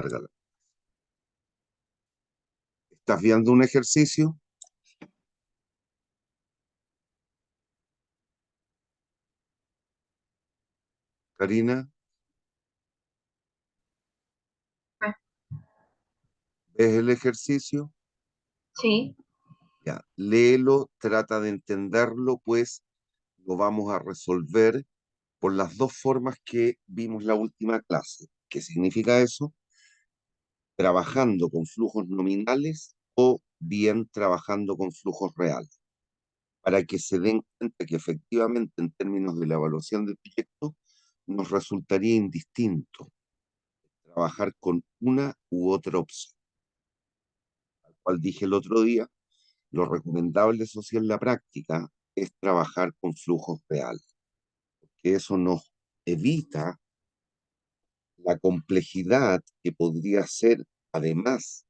Cárgala. ¿Estás viendo un ejercicio, Karina? Ah, ¿Ves el ejercicio? sí, Ya, léelo, trata de entenderlo, pues lo vamos a resolver por las dos formas que vimos la última clase. ¿Qué significa eso? Trabajando con flujos nominales o bien trabajando con flujos reales, para que se den cuenta que efectivamente en términos de la evaluación del proyecto nos resultaría indistinto trabajar con una u otra opción. Al cual dije el otro día, lo recomendable, eso sí, en la práctica, es trabajar con flujos reales, que eso nos evita la complejidad que podría ser, además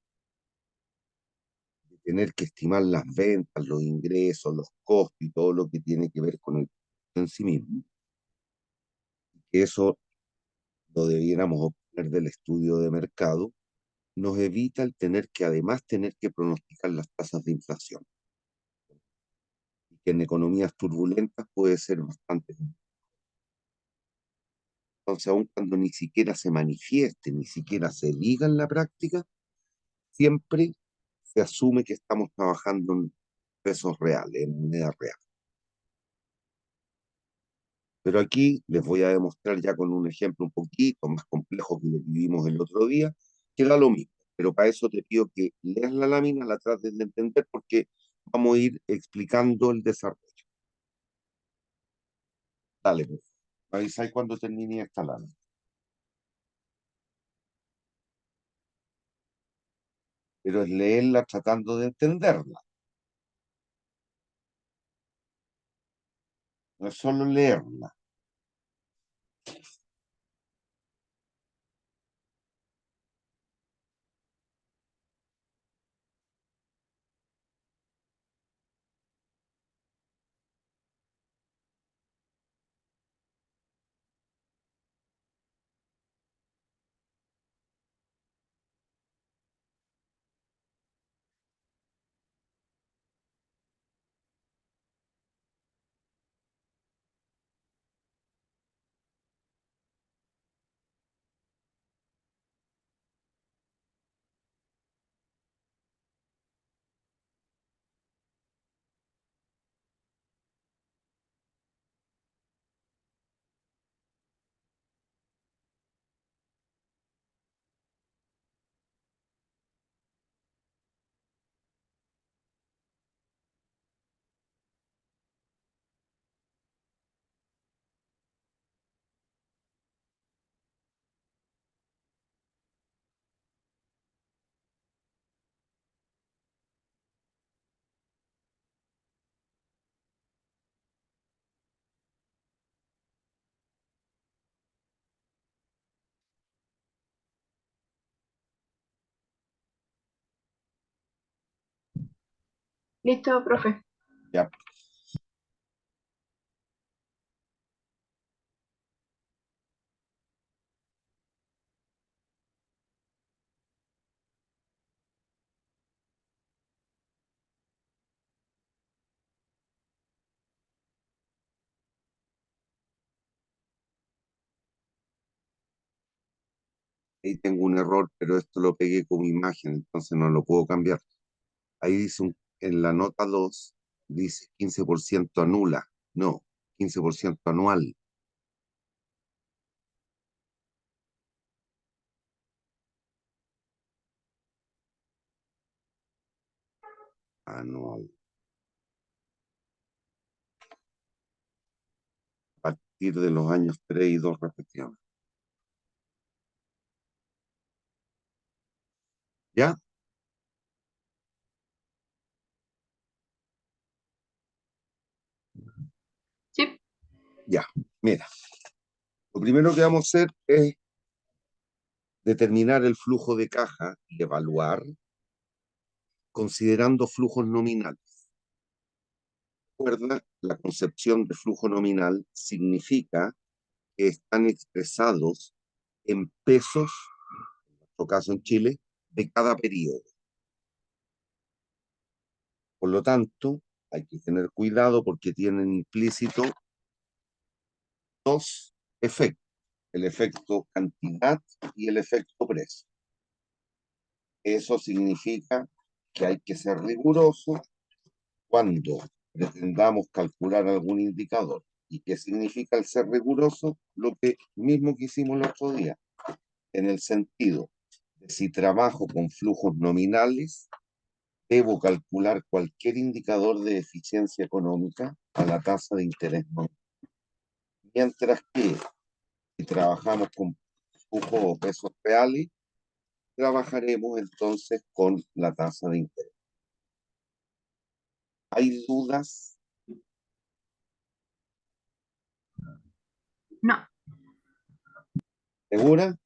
de tener que estimar las ventas, los ingresos, los costos y todo lo que tiene que ver con el proyecto en sí mismo, que eso lo debiéramos obtener del estudio de mercado, nos evita el tener que además tener que pronosticar las tasas de inflación, y que en economías turbulentas puede ser bastante. Entonces, aun cuando ni siquiera se manifieste, ni siquiera se diga en la práctica, siempre se asume que estamos trabajando en pesos reales, en moneda real. Pero aquí les voy a demostrar ya con un ejemplo un poquito más complejo que lo que vimos el otro día, que da lo mismo. Pero para eso te pido que leas la lámina, la trates de entender, porque vamos a ir explicando el desarrollo. Dale, pues. Me avisáis cuando termine esta lámina. Pero es leerla tratando de entenderla. No es solo leerla. listo, profe. Ya. Ahí tengo un error, pero esto lo pegué como imagen, entonces no lo puedo cambiar. Ahí dice en la nota 2 dice 15% anula. No, 15% anual. Anual. A partir de los años 3 y 2 respectivamente. ¿Ya? Sí, Ya. Mira, lo primero que vamos a hacer es determinar el flujo de caja y evaluar considerando flujos nominales. Recuerda, la concepción de flujo nominal significa que están expresados en pesos nuestro caso en Chile, de cada periodo. Por lo tanto, hay que tener cuidado porque tienen implícito dos efectos, el efecto cantidad y el efecto precio. Eso significa que hay que ser riguroso cuando pretendamos calcular algún indicador. ¿Y qué significa el ser riguroso? Lo que mismo que hicimos el otro día, en el sentido de si trabajo con flujos nominales, debo calcular cualquier indicador de eficiencia económica a la tasa de interés nominal. Mientras que si trabajamos con flujos o pesos reales, trabajaremos entonces con la tasa de interés. ¿Hay dudas? No, ¿Segura?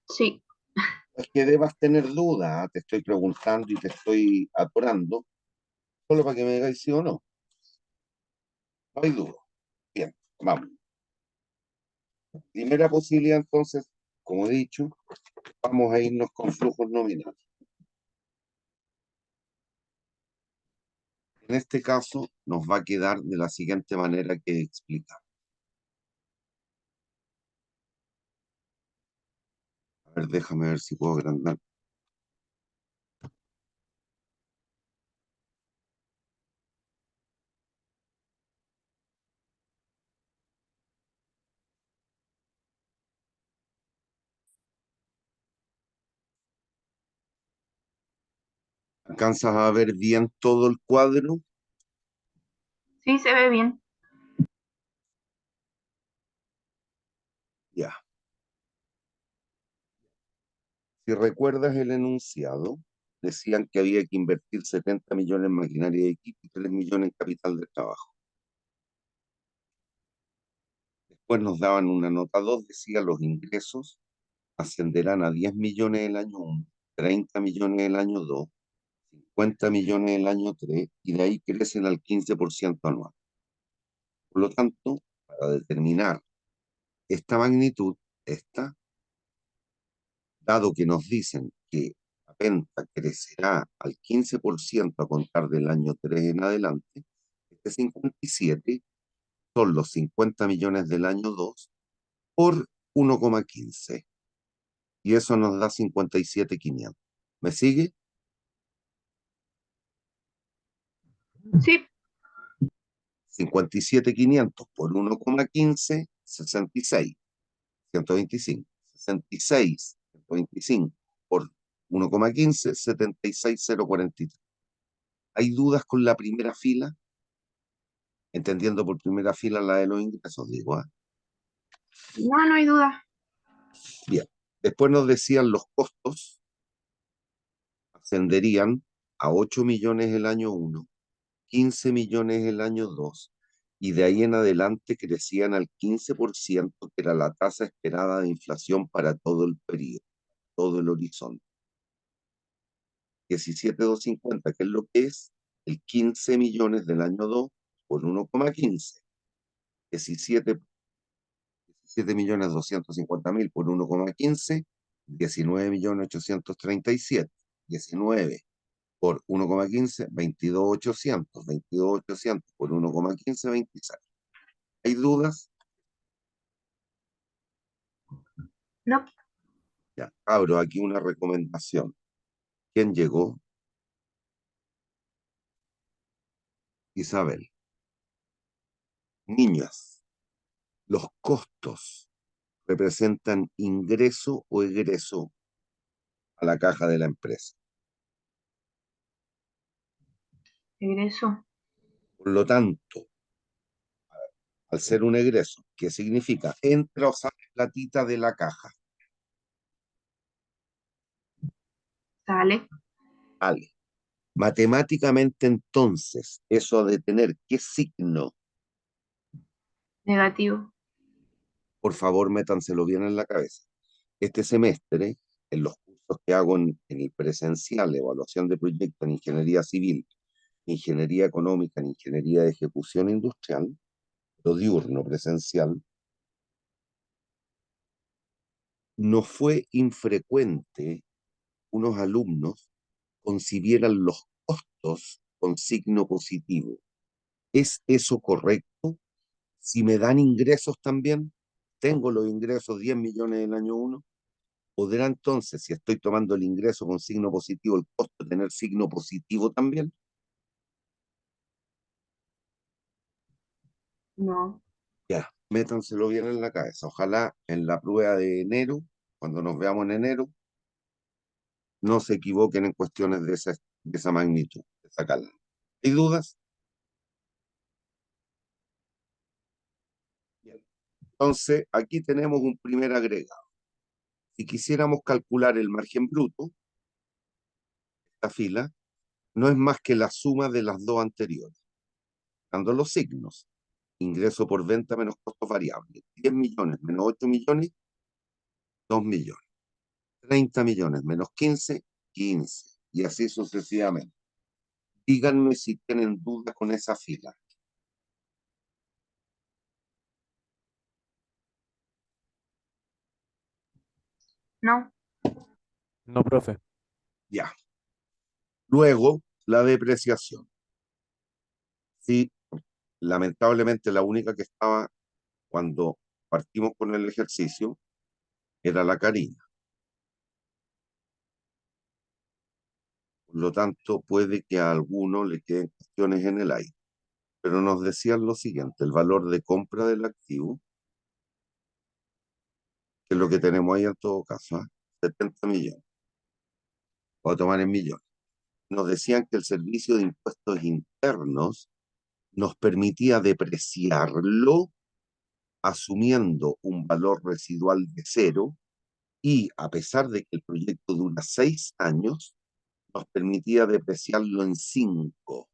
sí. Es que debas tener dudas, ¿ah? Te estoy preguntando y te estoy atorando, solo para que me digáis sí o no. No hay duda. Bien, vamos. Primera posibilidad, entonces, como he dicho, vamos a irnos con flujos nominales. En este caso, nos va a quedar de la siguiente manera que explicar. A ver, déjame ver si puedo agrandar. ¿Alcanzas a ver bien todo el cuadro? Sí, se ve bien. Ya. Si recuerdas el enunciado, decían que había que invertir 70 millones en maquinaria de equipo y 3 millones en capital de trabajo. Después nos daban una nota 2, decía los ingresos ascenderán a 10 millones el año 1, 30 millones el año 2, 50 millones el año 3 y de ahí crecen al 15% anual. Por lo tanto, para determinar esta magnitud, dado que nos dicen que la venta crecerá al 15% a contar del año 3 en adelante, este 57 son los 50 millones del año 2 por 1,15 y eso nos da 57.500. ¿Me sigue? Sí, 57.500 por 1,15, 66, 125. 66, 125 por 1,15, 76.043. ¿Hay dudas con la primera fila? Entendiendo por primera fila la de los ingresos, digo, ¿ah? no, no hay duda. Bien. Después nos decían los costos ascenderían a 8 millones el año 1, 15 millones el año 2, y de ahí en adelante crecían al 15%, que era la tasa esperada de inflación para todo el periodo, todo el horizonte. 17.250, que es lo que es el 15 millones del año 2 por 1,15. 17, 17.250.000 por 1,15, 19.837. 19 por 1,15, 22.800. 22.800 por 1,15, 26. ¿Hay dudas? No, Ya, abro aquí una recomendación. ¿Quién llegó? Isabel. Niñas, los costos representan ingreso o egreso a la caja de la empresa. regreso. Por lo tanto, al ser un egreso, ¿qué significa? Entra o sale platita de la caja. Sale. Vale. Matemáticamente, entonces, eso de tener qué signo, Negativo. por favor, métanselo bien en la cabeza. Este semestre, en los cursos que hago en el presencial, evaluación de proyectos en ingeniería civil, ingeniería económica, en ingeniería de ejecución industrial, lo diurno presencial, no fue infrecuente unos alumnos concibieran los costos con signo positivo. ¿Es eso correcto? Si me dan ingresos también, tengo los ingresos 10 millones del año uno, ¿podrá entonces, si estoy tomando el ingreso con signo positivo, el costo tener signo positivo también? No, Ya, métanselo bien en la cabeza. Ojalá en la prueba de enero, cuando nos veamos en enero, no se equivoquen en cuestiones de esa magnitud, de esa calma. ¿Hay dudas? Bien. Entonces, aquí tenemos un primer agregado. Si quisiéramos calcular el margen bruto, esta fila no es más que la suma de las dos anteriores, dando los signos. Ingreso por venta menos costos variables. 10 millones menos 8 millones, 2 millones. 30 millones menos 15, 15. Y así sucesivamente. Díganme si tienen dudas con esa fila. no, No, profe. Ya. Luego, la depreciación. Sí, lamentablemente la única que estaba cuando partimos con el ejercicio era la Karina. Por lo tanto, puede que a alguno le queden cuestiones en el aire. Pero nos decían lo siguiente, el valor de compra del activo, que es lo que tenemos ahí en todo caso, 70 millones, voy a tomar en millones. Nos decían que el servicio de impuestos internos nos permitía depreciarlo asumiendo un valor residual de cero y a pesar de que el proyecto dura 6 años, nos permitía depreciarlo en 5.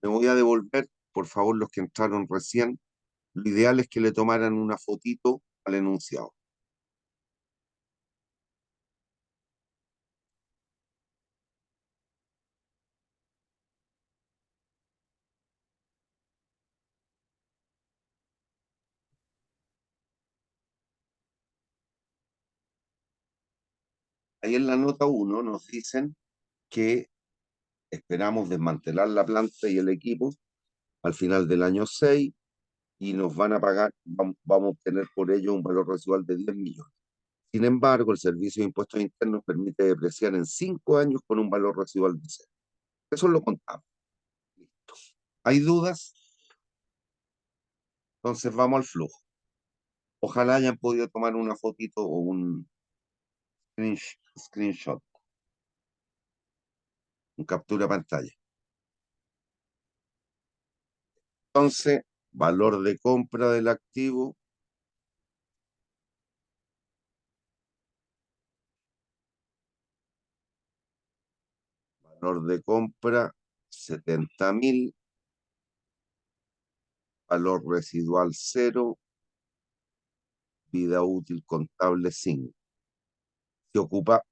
Me voy a devolver, por favor, los que entraron recién. Lo ideal es que le tomaran una fotito al enunciado. Ahí en la nota 1 nos dicen que esperamos desmantelar la planta y el equipo al final del año 6 y nos van a pagar, vamos a obtener por ello un valor residual de 10 millones. Sin embargo, el Servicio de Impuestos Internos permite depreciar en 5 años con un valor residual de cero. Eso lo contamos. Listo. ¿Hay dudas? Entonces vamos al flujo. Ojalá hayan podido tomar una fotito o un screenshot, un captura pantalla. Entonces, valor de compra del activo, valor de compra 70.000, valor residual cero, vida útil contable 5.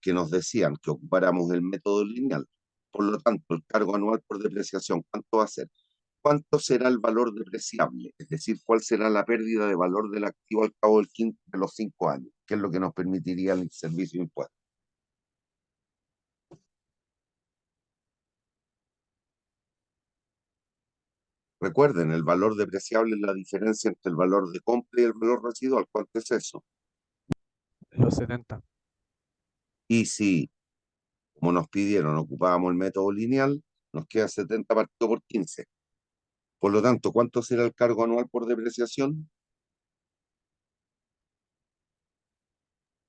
Que nos decían que ocupáramos el método lineal. Por lo tanto, el cargo anual por depreciación, ¿cuánto va a ser? ¿Cuánto será el valor depreciable? Es decir, ¿cuál será la pérdida de valor del activo al cabo de los 5 años? ¿Qué es lo que nos permitiría el servicio de impuestos? Recuerden, el valor depreciable es la diferencia entre el valor de compra y el valor residual. ¿Cuánto es eso? Los 70. Y si, como nos pidieron, ocupábamos el método lineal, nos queda 70 partido por 15. Por lo tanto, ¿cuánto será el cargo anual por depreciación?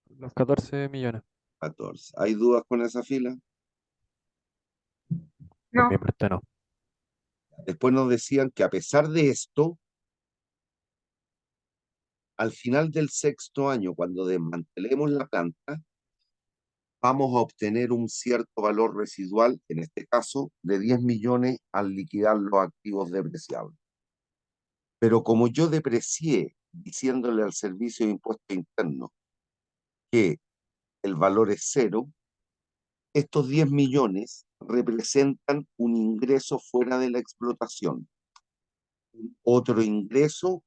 Los 14 millones. 14. ¿Hay dudas con esa fila? Por mi no, parte no. Después nos decían que a pesar de esto, al final del 6.º año, cuando desmantelemos la planta, vamos a obtener un cierto valor residual, en este caso, de 10 millones al liquidar los activos depreciables. Pero como yo deprecié diciéndole al Servicio de Impuestos Internos que el valor es cero, estos 10 millones representan un ingreso fuera de la explotación, otro ingreso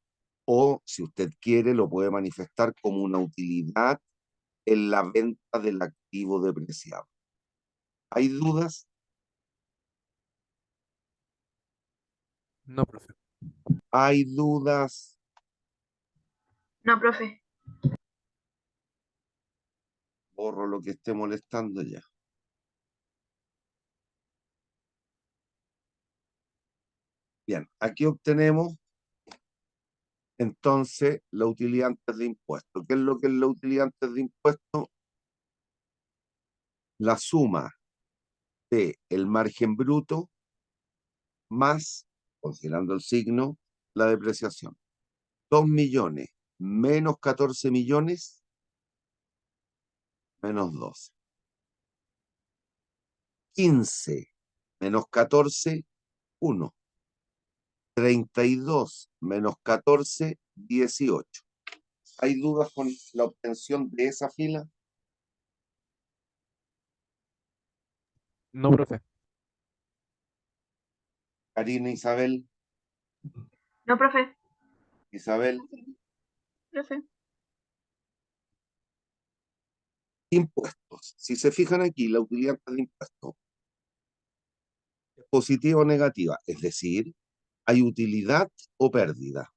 O, si usted quiere, lo puede manifestar como una utilidad en la venta del activo depreciado. ¿Hay dudas? No, profe. ¿Hay dudas? No, profe. Borro lo que esté molestando ya. Bien, aquí obtenemos entonces la utilidad antes de impuesto. ¿Qué es lo que es la utilidad antes de impuesto? La suma de el margen bruto más, considerando el signo, la depreciación. 2 millones menos 14 millones menos 12. 15 menos 14, 1. 32 menos 14, 18. ¿Hay dudas con la obtención de esa fila? No, profe. Karina, Isabel, No, profe. Isabel. Profe. Impuestos. Si se fijan aquí, la utilidad de impuestos es positiva o negativa, es decir, ¿hay utilidad o pérdida?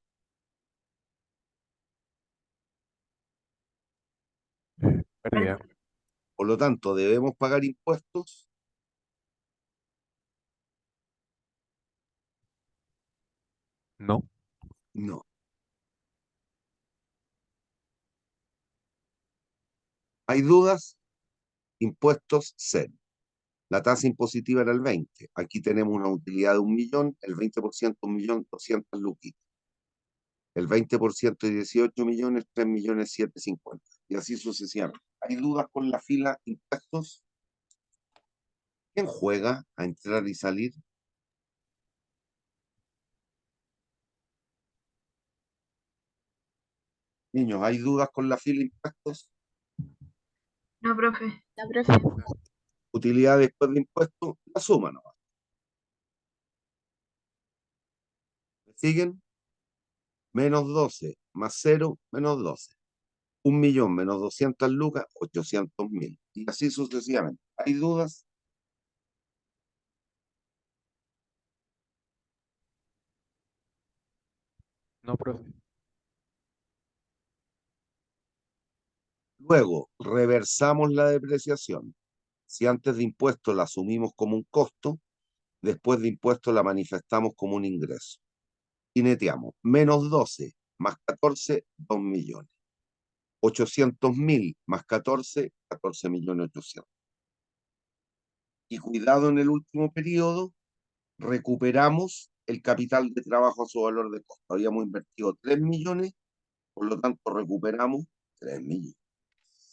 Pérdida. Por lo tanto, ¿debemos pagar impuestos? No. No. ¿Hay dudas? Impuestos cero. La tasa impositiva era el 20. Aquí tenemos una utilidad de 1 millón, el 20%, 1.200.000 luquitas. El 20% de 18 millones, 3.750.000. Y así sucesivamente. ¿Hay dudas con la fila impuestos? ¿Quién juega a entrar y salir? Niños, ¿hay dudas con la fila impuestos? No, profe. No, No, profe. profe. Utilidad después de impuestos, la suma nomás. ¿Me siguen? Menos 12 más 0, menos 12. 1 millón menos 200 lucas, 800.000. Y así sucesivamente. ¿Hay dudas? No, profe. Luego, reversamos la depreciación. Si antes de impuesto la asumimos como un costo, después de impuesto la manifestamos como un ingreso. Y neteamos. Menos 12 más 14, 2 millones. 800.000 más 14, 14.800.000. Y cuidado en el último periodo, recuperamos el capital de trabajo a su valor de costo. Habíamos invertido 3 millones, por lo tanto recuperamos 3 millones.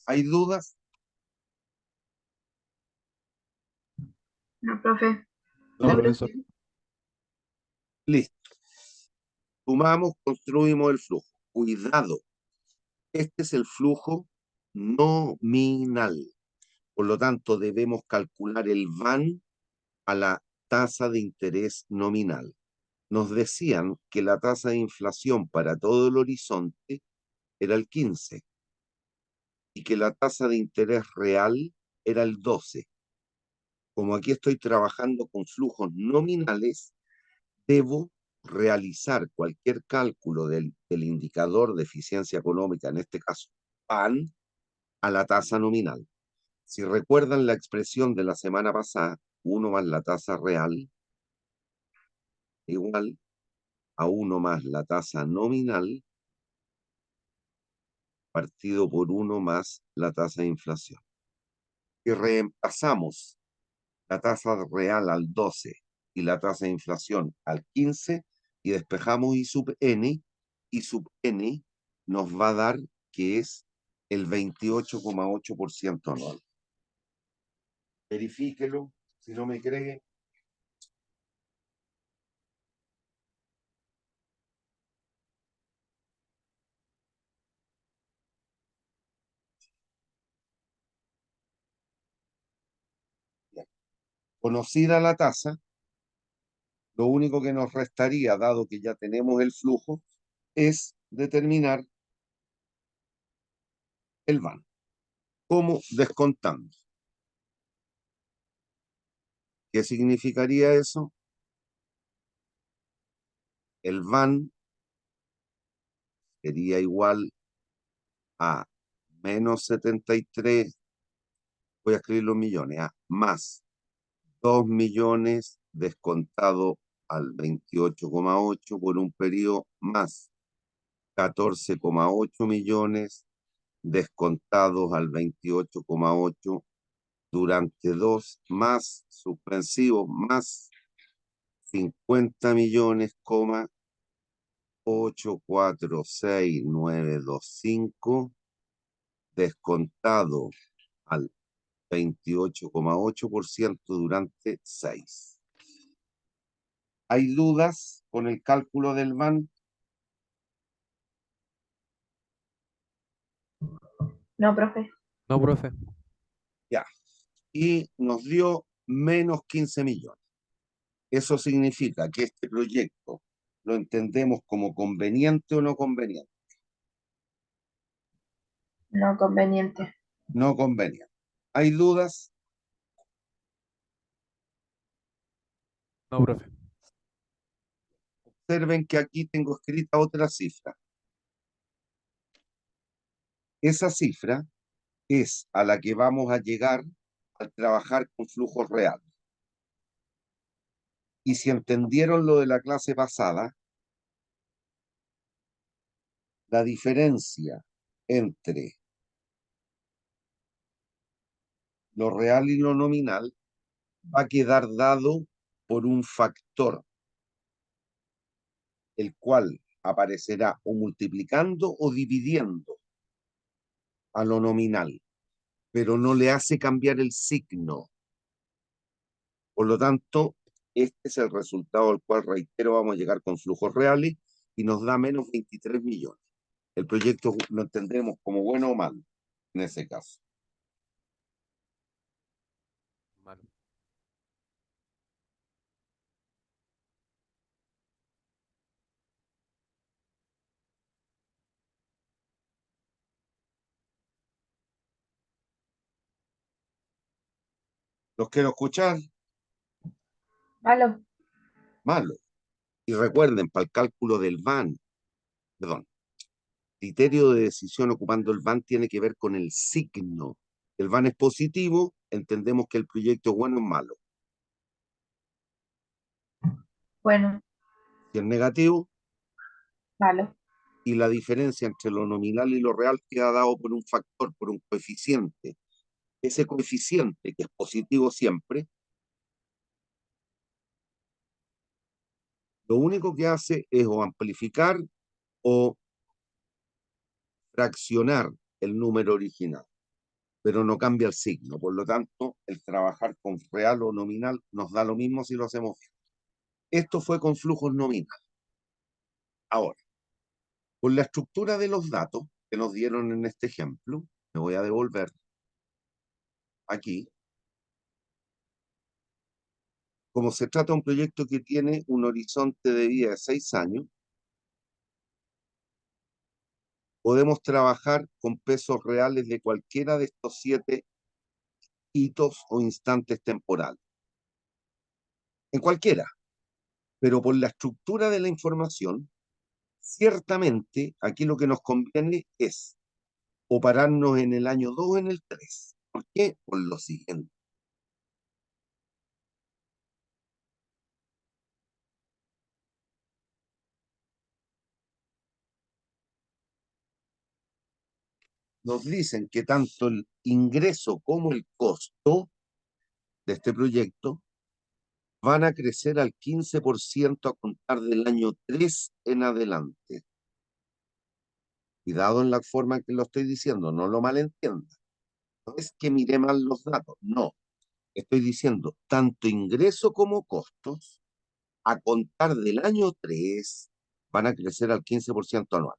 ¿Hay dudas? No, profe. No, No, profesor. profe. Listo. Sumamos, construimos el flujo. Cuidado, este es el flujo nominal. Por lo tanto, debemos calcular el VAN a la tasa de interés nominal. Nos decían que la tasa de inflación para todo el horizonte era el 15 y que la tasa de interés real era el 12. Como aquí estoy trabajando con flujos nominales, debo realizar cualquier cálculo del indicador de eficiencia económica, en este caso PAN, a la tasa nominal. Si recuerdan la expresión de la semana pasada, 1 más la tasa real igual a 1 más la tasa nominal partido por 1 más la tasa de inflación. Y reemplazamos la tasa real al 12 y la tasa de inflación al 15 y despejamos I sub n, y sub n nos va a dar que es el 28,8% anual. Verifíquelo, si no me cree. Conocida la tasa, lo único que nos restaría, dado que ya tenemos el flujo, es determinar el VAN. ¿Cómo? Descontando. ¿Qué significaría eso? El VAN sería igual a menos 73, voy a escribir los millones, más 2 millones descontado al 28,8 por un periodo, más 14,8 millones descontados al 28,8 durante 2, más suspensivos, más 50 millones, 846,925 descontado al 28,8% durante 6. ¿Hay dudas con el cálculo del VAN? No, profe. No, profe. Ya. Y nos dio menos 15 millones. Eso significa que este proyecto lo entendemos como conveniente o no conveniente. No conveniente. No conveniente. ¿Hay dudas? No, profe. Observen que aquí tengo escrita otra cifra. Esa cifra es a la que vamos a llegar al trabajar con flujos reales. Y si entendieron lo de la clase pasada, la diferencia entre lo real y lo nominal va a quedar dado por un factor, el cual aparecerá o multiplicando o dividiendo a lo nominal, pero no le hace cambiar el signo. Por lo tanto, este es el resultado al cual, reitero, vamos a llegar con flujos reales y nos da menos 23 millones. El proyecto lo entendemos como bueno o malo en ese caso. Malo. ¿Los quiero escuchar? Malo. Malo. Y recuerden, para el cálculo del VAN, perdón, criterio de decisión ocupando el VAN tiene que ver con el signo. El VAN es positivo, entendemos que el proyecto es bueno o malo. Bueno. Si es negativo, Malo. y la diferencia entre lo nominal y lo real queda dado por un factor, por un coeficiente. Ese coeficiente, que es positivo siempre, lo único que hace es o amplificar o fraccionar el número original, pero no cambia el signo. Por lo tanto, el trabajar con real o nominal nos da lo mismo si lo hacemos bien. Esto fue con flujos nominales. Ahora, con la estructura de los datos que nos dieron en este ejemplo, me voy a devolver aquí. Como se trata de un proyecto que tiene un horizonte de vida de 6 años, podemos trabajar con pesos reales de cualquiera de estos 7 hitos o instantes temporales. En cualquiera. Pero por la estructura de la información, ciertamente aquí lo que nos conviene es o pararnos en el año 2 o en el 3. ¿Por qué? Por lo siguiente. Nos dicen que tanto el ingreso como el costo de este proyecto van a crecer al 15% a contar del año 3 en adelante. Cuidado en la forma en que lo estoy diciendo, no lo malentienda. No es que mire mal los datos, no. Estoy diciendo, tanto ingreso como costos, a contar del año 3, van a crecer al 15% anual.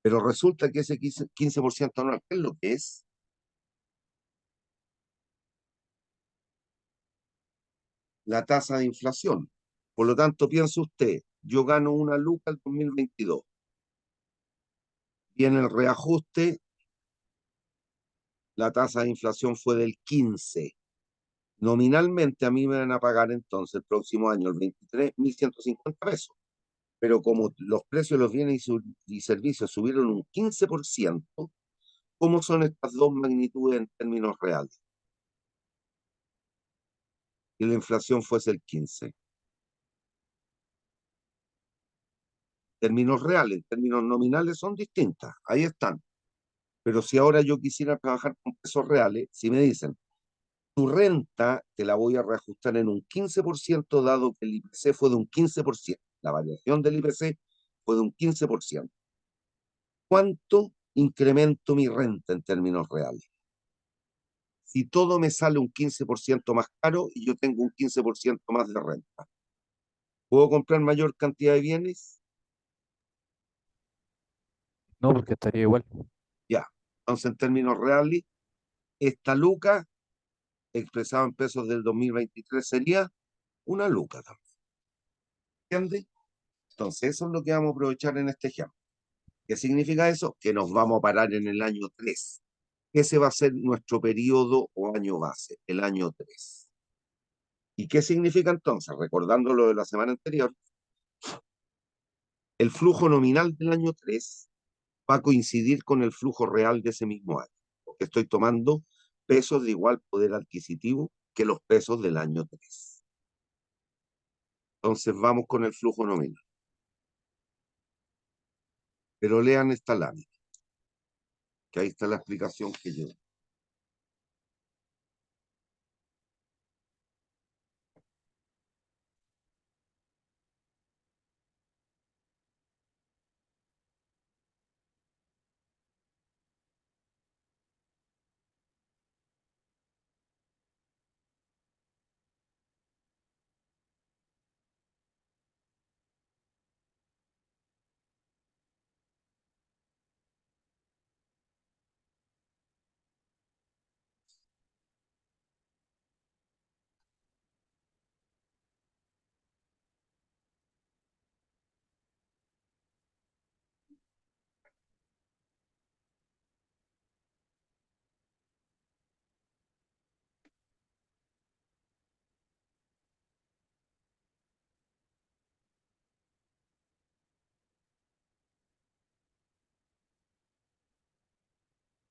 Pero resulta que ese 15% anual, ¿qué es lo que es? La tasa de inflación. Por lo tanto, piense usted, yo gano 1 luca el 2022. Viene el reajuste, la tasa de inflación fue del 15. Nominalmente a mí me van a pagar entonces el próximo año, el 23, 1.150 pesos. Pero como los precios de los bienes y servicios subieron un 15%, ¿cómo son estas dos magnitudes en términos reales? Y la inflación fuese el 15. Términos reales, en términos nominales son distintas, ahí están. Pero si ahora yo quisiera trabajar con pesos reales, si me dicen, tu renta te la voy a reajustar en un 15%, dado que el IPC fue de un 15%, la variación del IPC fue de un 15%. ¿Cuánto incremento mi renta en términos reales? Si todo me sale un 15% más caro y yo tengo un 15% más de renta, ¿puedo comprar mayor cantidad de bienes? No, porque estaría igual. Ya. Entonces, en términos reales, esta luca, expresada en pesos del 2023, sería una luca también. ¿Entiendes? Entonces, eso es lo que vamos a aprovechar en este ejemplo. ¿Qué significa eso? Que nos vamos a parar en el año 3. Ese va a ser nuestro periodo o año base, el año 3. ¿Y qué significa entonces? Recordando lo de la semana anterior, el flujo nominal del año 3 va a coincidir con el flujo real de ese mismo año, porque estoy tomando pesos de igual poder adquisitivo que los pesos del año 3. Entonces vamos con el flujo nominal. Pero lean esta lámina, que ahí está la explicación que yo.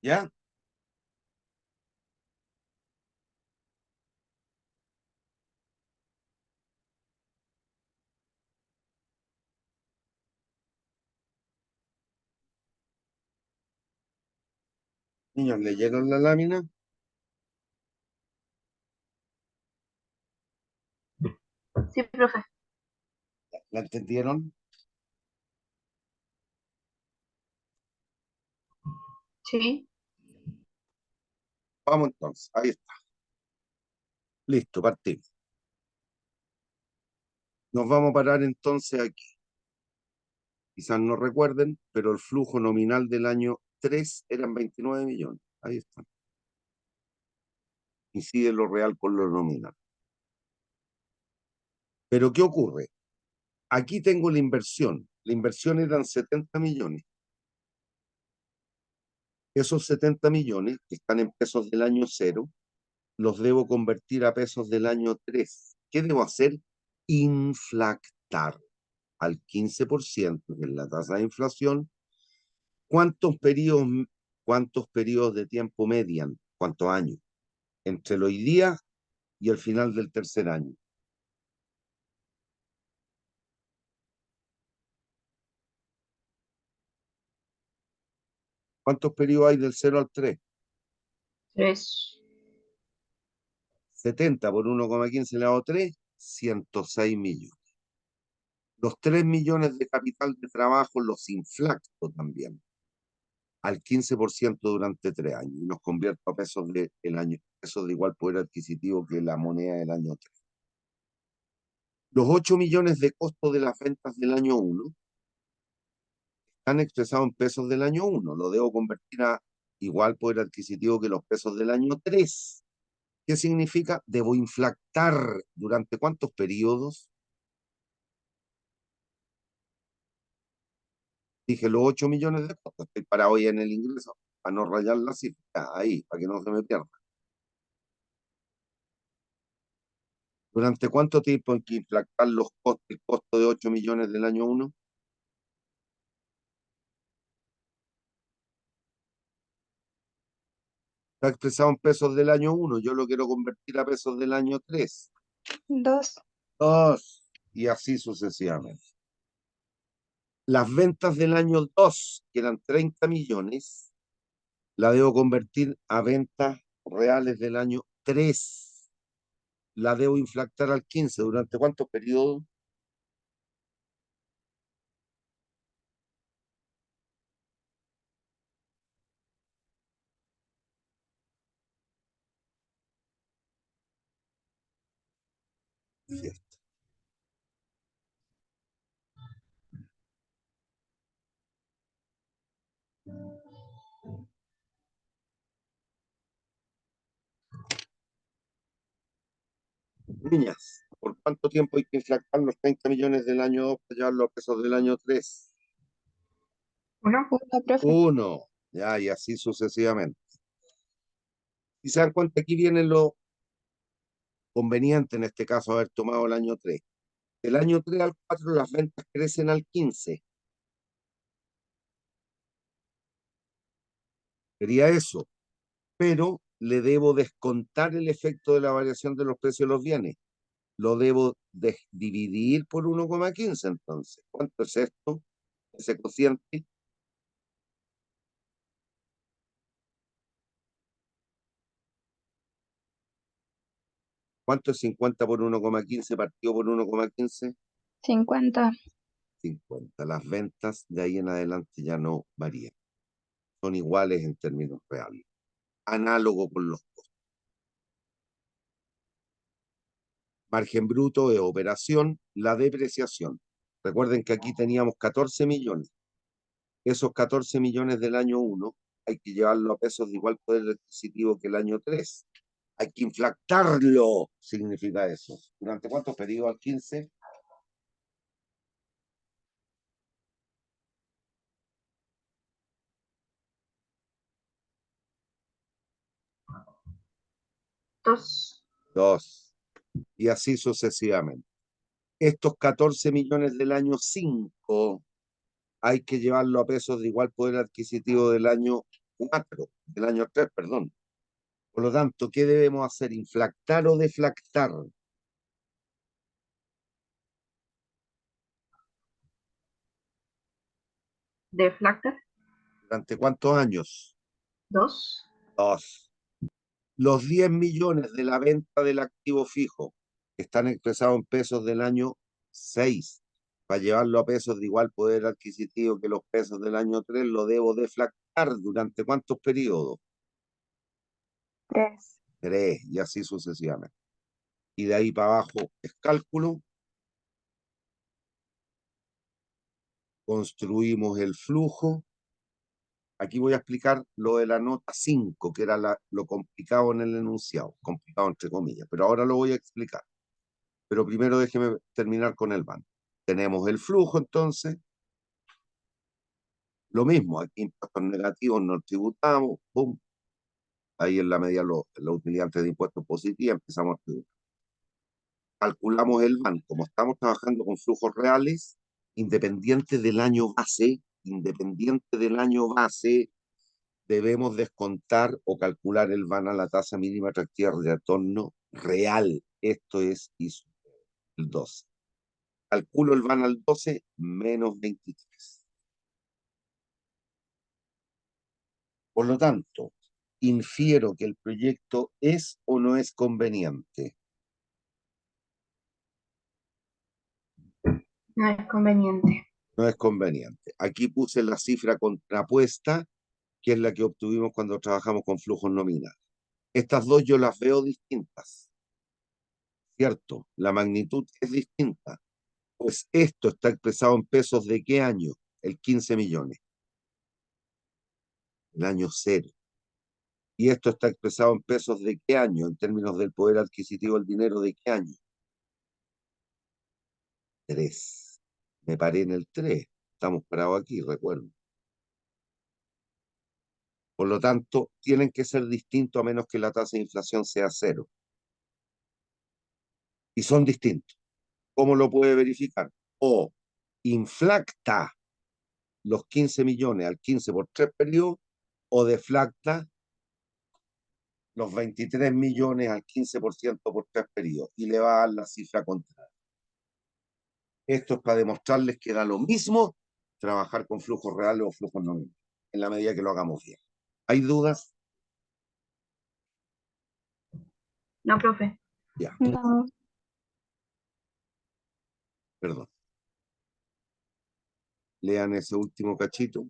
¿Ya? Niños, ¿leyeron la lámina? Sí, profe. ¿La entendieron? Sí. Vamos entonces, ahí está. Listo, partimos. Nos vamos a parar entonces aquí. Quizás no recuerden, pero el flujo nominal del año 3 eran 29 millones. Ahí está. Incide lo real con lo nominal. Pero ¿qué ocurre? Aquí tengo la inversión. La inversión eran 70 millones. Esos 70 millones que están en pesos del año 0, los debo convertir a pesos del año 3. ¿Qué debo hacer? Inflactar al 15%, que es la tasa de inflación. ¿Cuántos periodos, cuántos periodos de tiempo median? ¿Cuántos años? Entre el hoy día y el final del tercer año. ¿Cuántos periodos hay del 0 al 3? 3. 70 por 1,15 elevado a 3, 106 millones. Los 3 millones de capital de trabajo los inflacto también al 15% durante 3 años y los convierto a pesos del año, pesos de igual poder adquisitivo que la moneda del año 3. Los 8 millones de costo de las ventas del año 1 están expresados en pesos del año 1. Lo debo convertir a igual poder adquisitivo que los pesos del año 3. ¿Qué significa? Debo inflactar durante cuántos periodos. Dije los 8 millones de costos. Estoy para hoy en el ingreso, para no rayar la cifra. Ahí, para que no se me pierda. ¿Durante cuánto tiempo hay que inflar los costos, el costo de 8 millones del año 1? Está expresado en pesos del año 1. Yo lo quiero convertir a pesos del año 3. 2. 2. Y así sucesivamente. Las ventas del año 2, que eran 30 millones, la debo convertir a ventas reales del año 3. La debo inflactar al 15. ¿Durante cuántos periodos? Cierto. Niñas, ¿por cuánto tiempo hay que inflactar los 30 millones del año 2 para llevarlo a pesos del año 3? 1. 1, profe. 1. Ya, y así sucesivamente. Y se dan cuenta, aquí viene lo conveniente en este caso haber tomado el año 3. Del año 3 al 4 las ventas crecen al 15. Sería eso. Pero le debo descontar el efecto de la variación de los precios de los bienes. Lo debo dividir por 1,15 entonces. ¿Cuánto es esto? Ese cociente. ¿Cuánto es 50 por 1,15 partido por 1,15? 50. 50. Las ventas de ahí en adelante ya no varían. Son iguales en términos reales. Análogo con los costos. Margen bruto de operación, la depreciación. Recuerden que aquí teníamos 14 millones. Esos 14 millones del año 1 hay que llevarlo a pesos de igual poder adquisitivo que el año 3. Hay que inflactarlo, significa eso. ¿Durante cuántos periodos al 15? 2. 2. Y así sucesivamente. Estos 14 millones del año 5 hay que llevarlo a pesos de igual poder adquisitivo del año 4, del año 3, perdón. Por lo tanto, ¿qué debemos hacer? ¿Inflactar o deflactar? Deflactor. ¿Durante cuántos años? 2. 2. Los 10 millones de la venta del activo fijo, que están expresados en pesos del año 6, para llevarlo a pesos de igual poder adquisitivo que los pesos del año 3, lo debo deflactar. ¿Durante cuántos periodos? 3. 3, y así sucesivamente. Y de ahí para abajo es cálculo. Construimos el flujo. Aquí voy a explicar lo de la nota 5, que era lo complicado en el enunciado, complicado entre comillas, pero ahora lo voy a explicar. Pero primero déjeme terminar con el banco. Tenemos el flujo, entonces, lo mismo, aquí impuestos negativos nos tributamos, ¡pum! Ahí en la medida los utiliantes de impuestos positivos empezamos a tributar. Calculamos el banco, como estamos trabajando con flujos reales, independiente del año base, debemos descontar o calcular el VAN a la tasa mínima atractiva de retorno real. Esto es el 12. Calculo el VAN al 12 menos 23. Por lo tanto, infiero que el proyecto es o no es conveniente. No es conveniente. No es conveniente. Aquí puse la cifra contrapuesta, que es la que obtuvimos cuando trabajamos con flujos nominales. Estas dos yo las veo distintas, ¿cierto? La magnitud es distinta. Pues esto está expresado en pesos ¿de qué año? El 15 millones. El año 0. Y esto está expresado en pesos ¿de qué año? En términos del poder adquisitivo del dinero, ¿de qué año? 3. Me paré en el 3. estamos parados aquí, recuerden. Por lo tanto, tienen que ser distintos a menos que la tasa de inflación sea cero. Y son distintos. ¿Cómo lo puede verificar? O inflacta los 15 millones al 15 por 3 periodos, o deflacta los 23 millones al 15% por 3 periodos, y le va a dar la cifra contraria. Esto es para demostrarles que da lo mismo trabajar con flujos reales o flujos nominales, en la medida que lo hagamos bien. ¿Hay dudas? No, profe. Ya, No. perdón. Lean ese último cachito.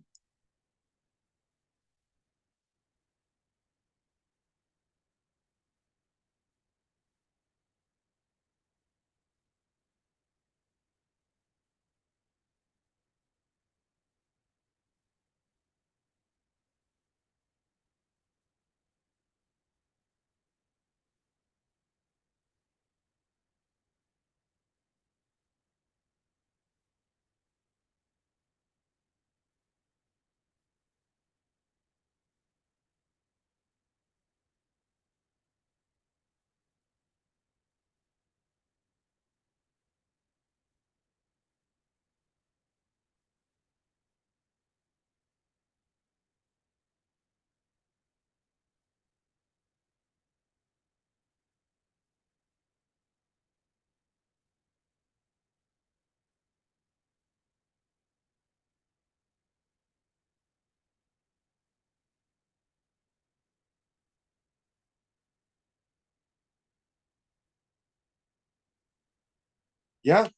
¿Ya?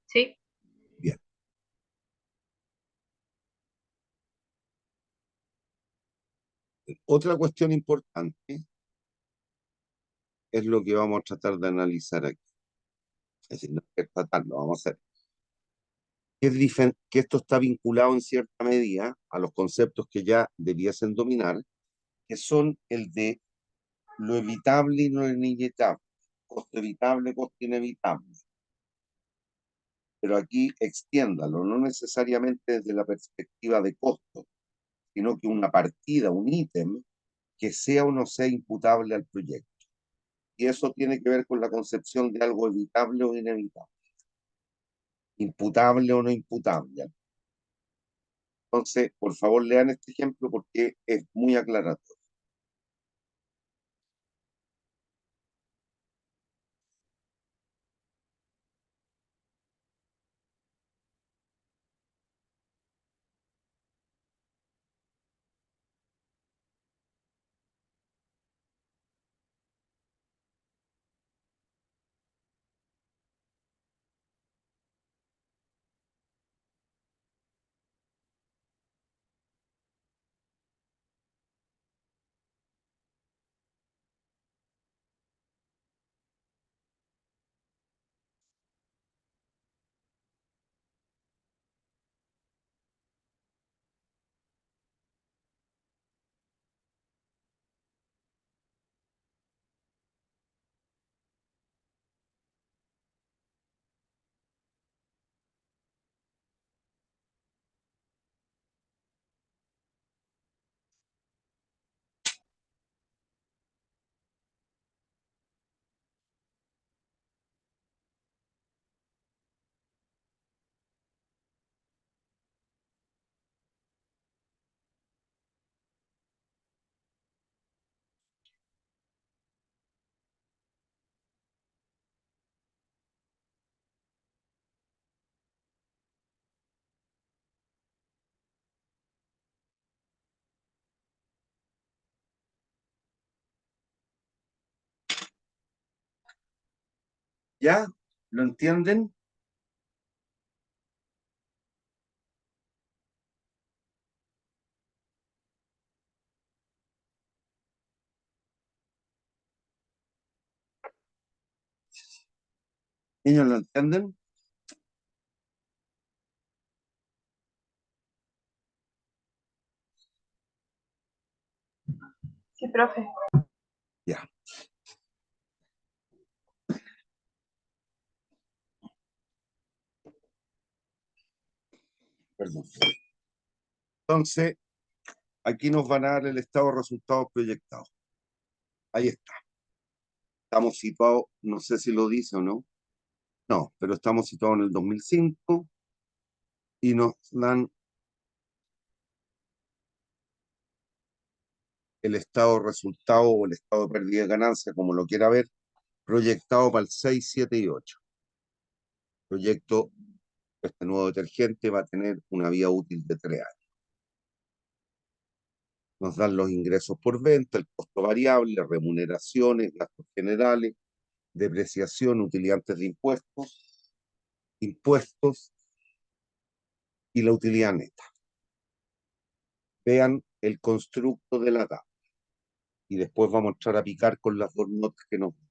Sí. Bien. Otra cuestión importante es lo que vamos a tratar de analizar aquí. Es decir, no es que tratar, lo vamos a hacer. Que esto está vinculado en cierta medida a los conceptos que ya debiesen dominar, que son el de lo evitable y lo inevitable, costo evitable, costo inevitable. Pero aquí extiéndalo, no necesariamente desde la perspectiva de costo, sino que una partida, un ítem, que sea o no sea imputable al proyecto. Y eso tiene que ver con la concepción de algo evitable o inevitable, imputable o no imputable. Entonces, por favor, lean este ejemplo porque es muy aclaratorio. ¿Ya? ¿Lo entienden? ¿Niños lo entienden? Sí, profe. Ya. Perdón. Entonces, aquí nos van a dar el estado de resultados proyectados. Ahí está. Estamos situados, no sé si lo dice o no. No, pero estamos situados en el 2005 y nos dan el estado de resultado o el estado de pérdida de ganancia, como lo quiera ver, proyectado para el 6, 7 y 8. Proyecto, este nuevo detergente va a tener una vida útil de 3 años. Nos dan los ingresos por venta, el costo variable, remuneraciones, gastos generales, depreciación, utilidad antes de impuestos y la utilidad neta. Vean el constructo de la tabla y después vamos a entrar a picar con las dos notas que nos dan.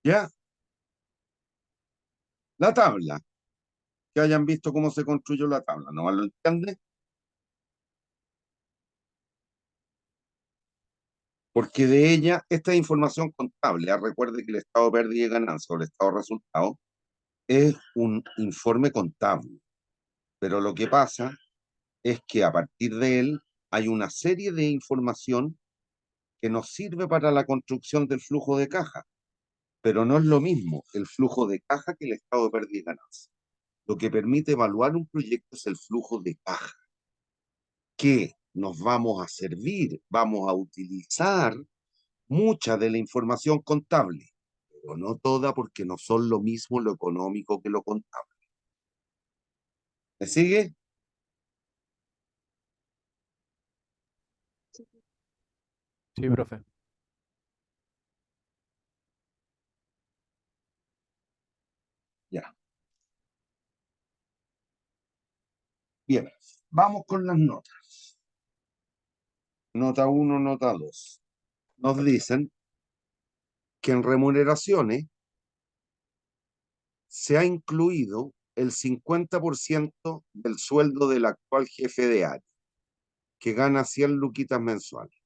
¿Ya? La tabla. Que hayan visto cómo se construyó la tabla. ¿No lo entiende? Porque de ella, esta es información contable. Recuerde que el estado de pérdida y ganancia o el estado de resultado es un informe contable. Pero lo que pasa es que a partir de él hay una serie de información que nos sirve para la construcción del flujo de caja. Pero no es lo mismo el flujo de caja que el estado de pérdida y ganancia. Lo que permite evaluar un proyecto es el flujo de caja, que nos vamos a servir, vamos a utilizar mucha de la información contable, pero no toda porque no son lo mismo lo económico que lo contable. ¿Me sigue? Sí, profe. Ya. Bien, vamos con las notas. Nota 1, nota 2. Nos dicen que en remuneraciones se ha incluido el 50% del sueldo del actual jefe de área, que gana 100 luquitas mensuales.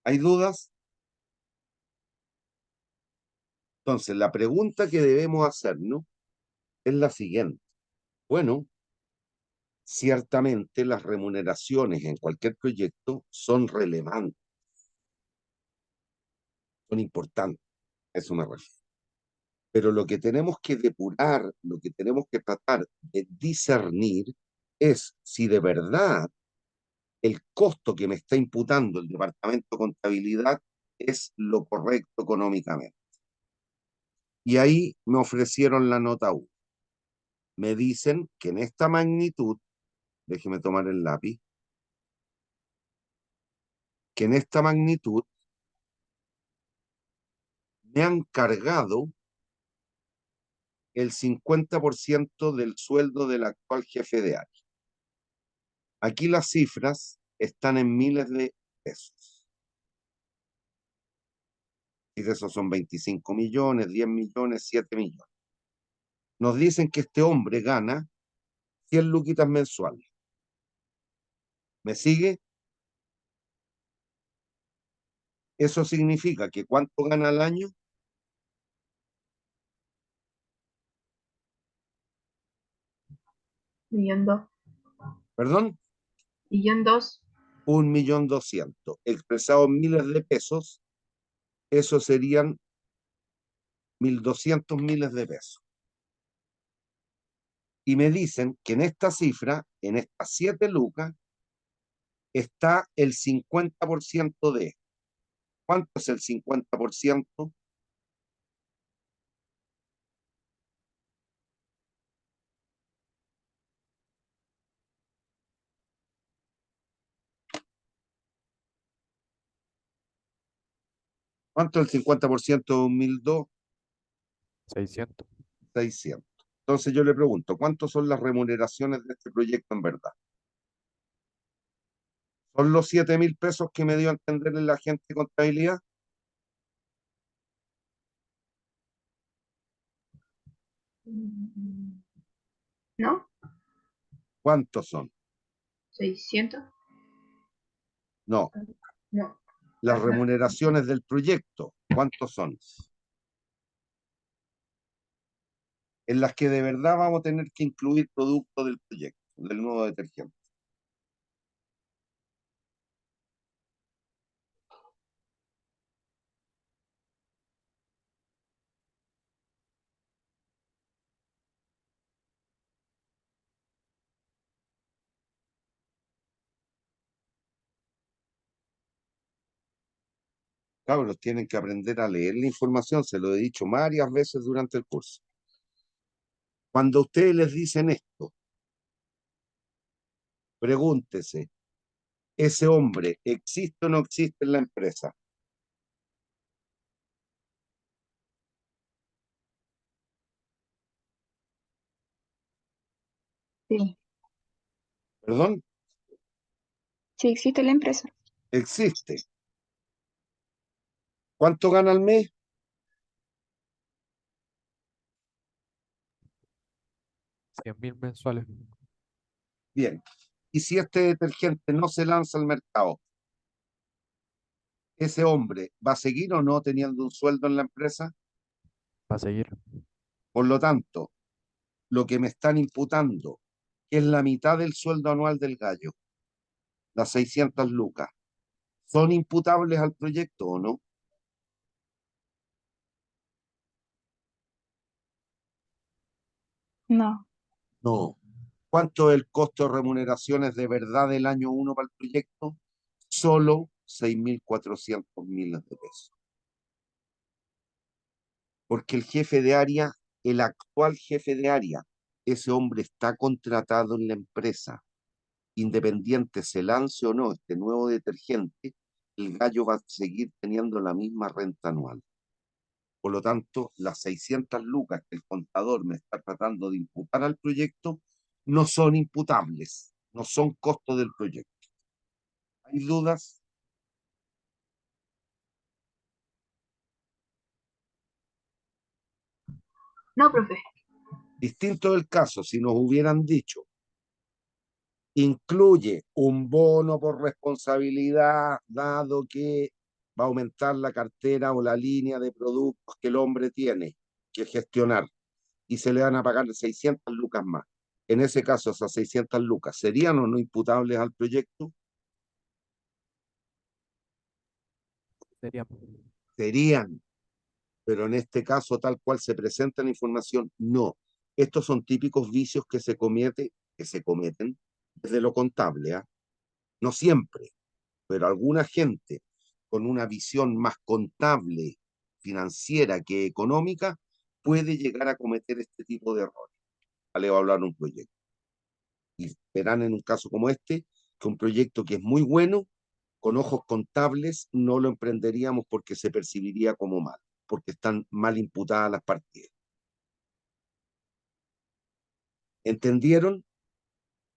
¿Hay dudas? Entonces, la pregunta que debemos hacernos es la siguiente. Bueno, ciertamente las remuneraciones en cualquier proyecto son relevantes, son importantes, a eso me refiero. Pero lo que tenemos que depurar, lo que tenemos que tratar de discernir es si de verdad el costo que me está imputando el Departamento de Contabilidad es lo correcto económicamente. Y ahí me ofrecieron la nota 1. Me dicen que en esta magnitud, déjeme tomar el lápiz, que en esta magnitud me han cargado el 50% del sueldo del actual jefe de área. Aquí las cifras están en miles de pesos. Y de esos son 25 millones, 10 millones, 7 millones. Nos dicen que este hombre gana 100 luquitas mensuales. ¿Me sigue? Eso significa que ¿cuánto gana al año? Millón dos. ¿Perdón? Millón dos. 1.200.000. Expresado en miles de pesos, eso serían 1.200 miles de pesos. Y me dicen que en esta cifra, en estas 7 lucas, está el 50% de esto. ¿Cuánto es el 50%? ¿Cuánto es el 50% de 1.002? 600. 600. Entonces yo le pregunto, ¿cuántos son las remuneraciones de este proyecto en verdad? ¿Son los 7.000 pesos que me dio a entender el agente de contabilidad? ¿No? ¿Cuántos son? 600. No, No. las remuneraciones del proyecto, ¿cuántos son? En las que de verdad vamos a tener que incluir productos del proyecto, del nuevo detergente. Cabros, tienen que aprender a leer la información, se lo he dicho varias veces durante el curso. Cuando ustedes les dicen esto, pregúntese, ¿ese hombre existe o no existe en la empresa? Sí, ¿Perdón? sí existe la empresa. Existe. ¿Cuánto gana al mes? 100.000 mensuales. Bien. Y si este detergente no se lanza al mercado, ¿ese hombre va a seguir o no teniendo un sueldo en la empresa? Va a seguir. Por lo tanto, lo que me están imputando, que es la mitad del sueldo anual del gallo, las 600 lucas, ¿son imputables al proyecto o no? No, No. ¿Cuánto es el costo de remuneraciones de verdad del año 1 para el proyecto? Solo 6.400 millones de pesos. Porque el jefe de área, el actual jefe de área, ese hombre está contratado en la empresa. Independiente se lance o no este nuevo detergente, el gallo va a seguir teniendo la misma renta anual. Por lo tanto, las 600 lucas que el contador me está tratando de imputar al proyecto no son imputables, no son costos del proyecto. ¿Hay dudas? No, profe. Distinto del caso, si nos hubieran dicho, incluye un bono por responsabilidad, dado que va a aumentar la cartera o la línea de productos que el hombre tiene que gestionar y se le van a pagar 600 lucas más. En ese caso, esas 600 lucas, ¿serían o no imputables al proyecto? Sería. Serían, pero en este caso, tal cual se presenta la información, no. Estos son típicos vicios que se cometen desde lo contable, ¿ah? No siempre, pero alguna gente con una visión más contable, financiera que económica, puede llegar a cometer este tipo de errores. Le voy a hablar de un proyecto. Y verán en un caso como este, que un proyecto que es muy bueno, con ojos contables, no lo emprenderíamos porque se percibiría como mal, porque están mal imputadas las partidas. ¿Entendieron?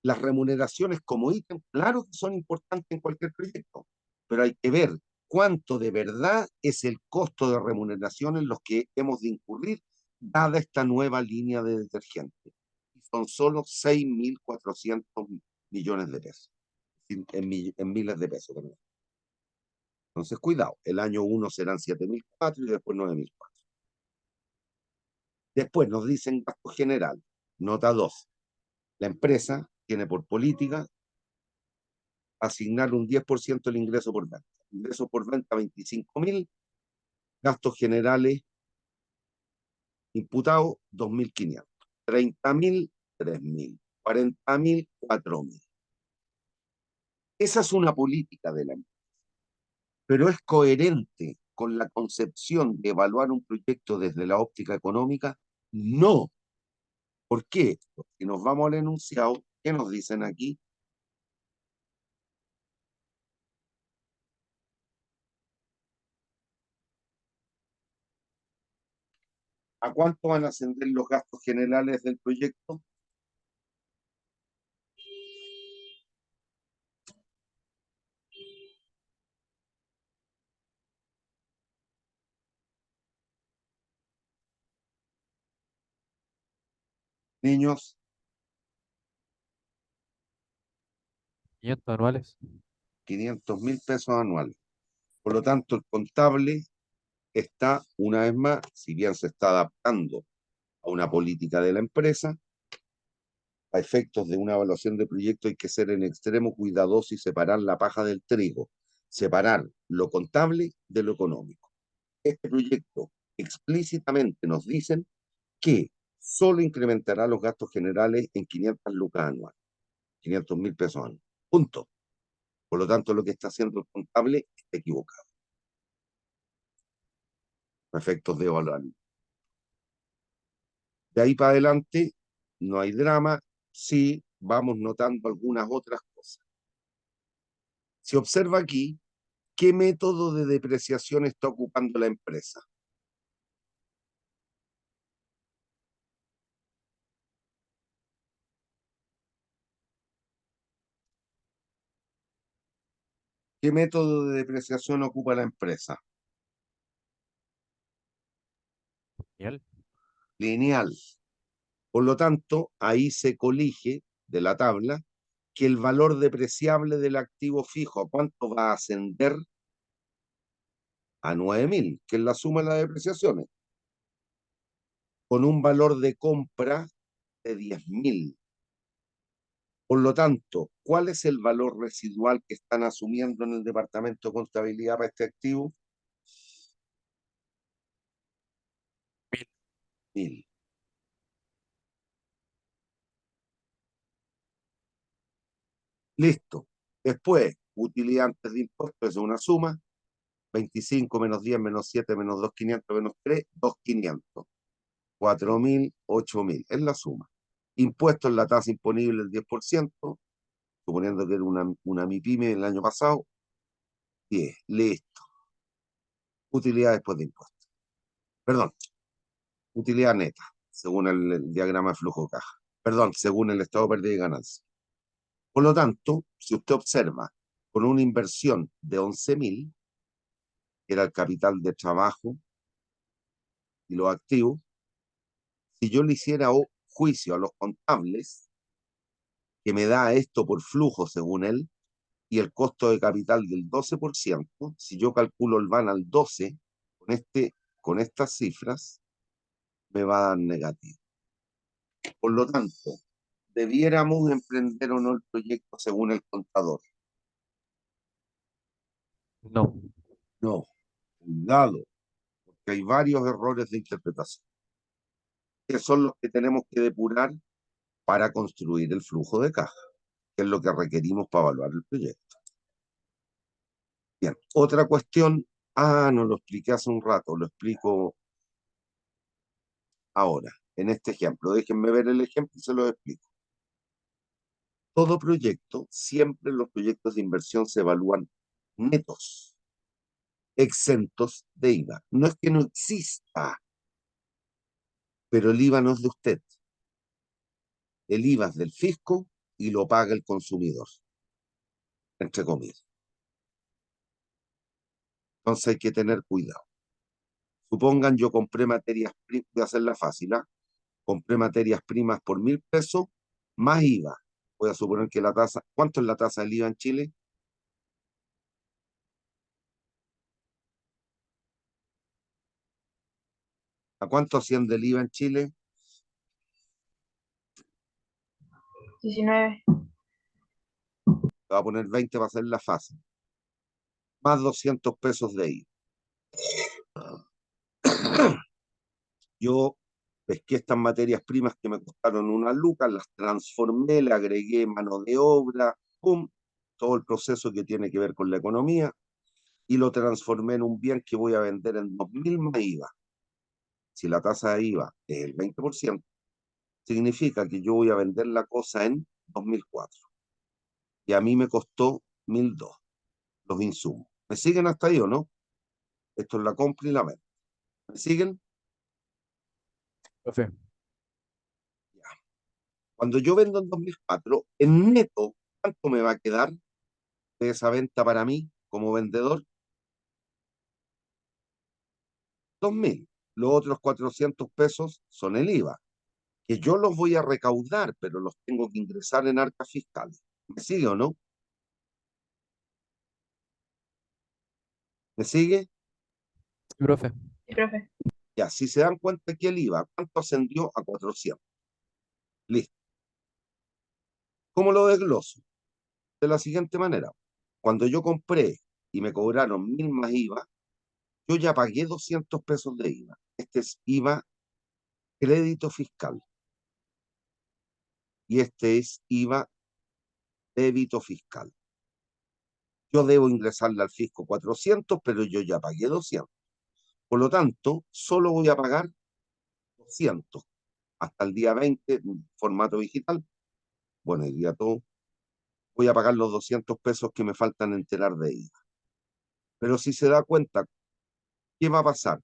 Las remuneraciones como ítem, claro que son importantes en cualquier proyecto, pero hay que ver cuánto de verdad es el costo de remuneración en los que hemos de incurrir, dada esta nueva línea de detergente. Son solo 6.400 millones de pesos, en miles de pesos. Perdón. Entonces, cuidado, el año 1 serán 7.004 y después 9.004. Después nos dicen gasto general, nota 2. La empresa tiene por política asignar un 10% del ingreso por venta. Ingreso por venta 25.000, gastos generales imputados 2.500, 30.000, 3.000, 40.000, 4.000. Esa es una política de la empresa, pero es coherente con la concepción de evaluar un proyecto desde la óptica económica. No. ¿Por qué? Si nos vamos al enunciado, ¿qué nos dicen aquí? ¿A cuánto van a ascender los gastos generales del proyecto? Niños, 500 anuales. 500.000 pesos anuales. Por lo tanto, el contable está, una vez más, si bien se está adaptando a una política de la empresa, a efectos de una evaluación de proyecto hay que ser en extremo cuidadoso y separar la paja del trigo, separar lo contable de lo económico. Este proyecto explícitamente nos dicen que solo incrementará los gastos generales en 500 lucas anuales, 500.000 pesos anuales. Punto. Por lo tanto, lo que está haciendo el contable está equivocado. A efectos de evaluar. De ahí para adelante, no hay drama, sí vamos notando algunas otras cosas. Se observa aquí qué método de depreciación está ocupando la empresa. ¿Qué método de depreciación ocupa la empresa? Genial. Lineal. Por lo tanto, ahí se colige de la tabla que el valor depreciable del activo fijo, ¿a cuánto va a ascender? A 9.000, que es la suma de las depreciaciones, con un valor de compra de 10.000. Por lo tanto, ¿cuál es el valor residual que están asumiendo en el departamento de contabilidad para este activo? 1.000. Listo. Después, utilidad antes de impuestos es una suma. 25 menos 10 menos 7 menos 2.500 menos 3, 2.500. 4.000, 8.000. Es la suma. Impuestos, la tasa imponible el 10%, suponiendo que era una MIPYME el año pasado. 10. Listo. Utilidad después de impuestos. Perdón. Utilidad neta, según el diagrama de flujo de caja. Perdón, según el estado de pérdida y ganancia. Por lo tanto, si usted observa, con una inversión de 11.000, que era el capital de trabajo y los activos, si yo le hiciera juicio a los contables, que me da esto por flujo según él, y el costo de capital del 12%, si yo calculo el VAN al 12, con estas cifras, me va a dar negativo. Por lo tanto, debiéramos emprender o no el proyecto según el contador. No. No, cuidado, porque hay varios errores de interpretación, que son los que tenemos que depurar para construir el flujo de caja, que es lo que requerimos para evaluar el proyecto. Bien, otra cuestión, no lo expliqué hace un rato, lo explico ahora, en este ejemplo. Déjenme ver el ejemplo y se lo explico. Todo proyecto, siempre los proyectos de inversión se evalúan netos, exentos de IVA. No es que no exista, pero el IVA no es de usted. El IVA es del fisco y lo paga el consumidor, entre comillas. Entonces hay que tener cuidado. Supongan yo compré materias primas, voy a hacerla fácil, compré materias primas por 1.000 pesos más IVA. Voy a suponer que la tasa, ¿cuánto es la tasa del IVA en Chile? ¿A cuánto asciende el IVA en Chile? 19. Voy a poner 20 para hacerla fácil. Más 200 pesos de IVA. Yo pesqué estas materias primas que me costaron 1 luca, las transformé, le agregué mano de obra, ¡pum! Todo el proceso que tiene que ver con la economía, y lo transformé en un bien que voy a vender en 2.000 más IVA. Si la tasa de IVA es el 20%, significa que yo voy a vender la cosa en 2.004. Y a mí me costó 1.002 los insumos. ¿Me siguen hasta ahí o no? Esto es la compra y la venta. ¿Me siguen? Profe, Cuando yo vendo en 2004, en neto, ¿cuánto me va a quedar de esa venta para mí como vendedor? 2.000. Los otros 400 pesos son el IVA, que yo los voy a recaudar, pero los tengo que ingresar en arcas fiscales. ¿Me sigue o no? ¿Me sigue? sí, profe. Sí, profe. Ya, si se dan cuenta aquí el IVA, ¿cuánto ascendió a 400? Listo. ¿Cómo lo desgloso? De la siguiente manera. Cuando yo compré y me cobraron 1.000 más IVA, yo ya pagué 200 pesos de IVA. Este es IVA crédito fiscal y este es IVA débito fiscal. Yo debo ingresarle al fisco 400, pero yo ya pagué 200. Por lo tanto, solo voy a pagar 200 hasta el día 20 en formato digital. Bueno, el día todo. Voy a pagar los 200 pesos que me faltan enterar de IVA. Pero si se da cuenta, ¿qué va a pasar?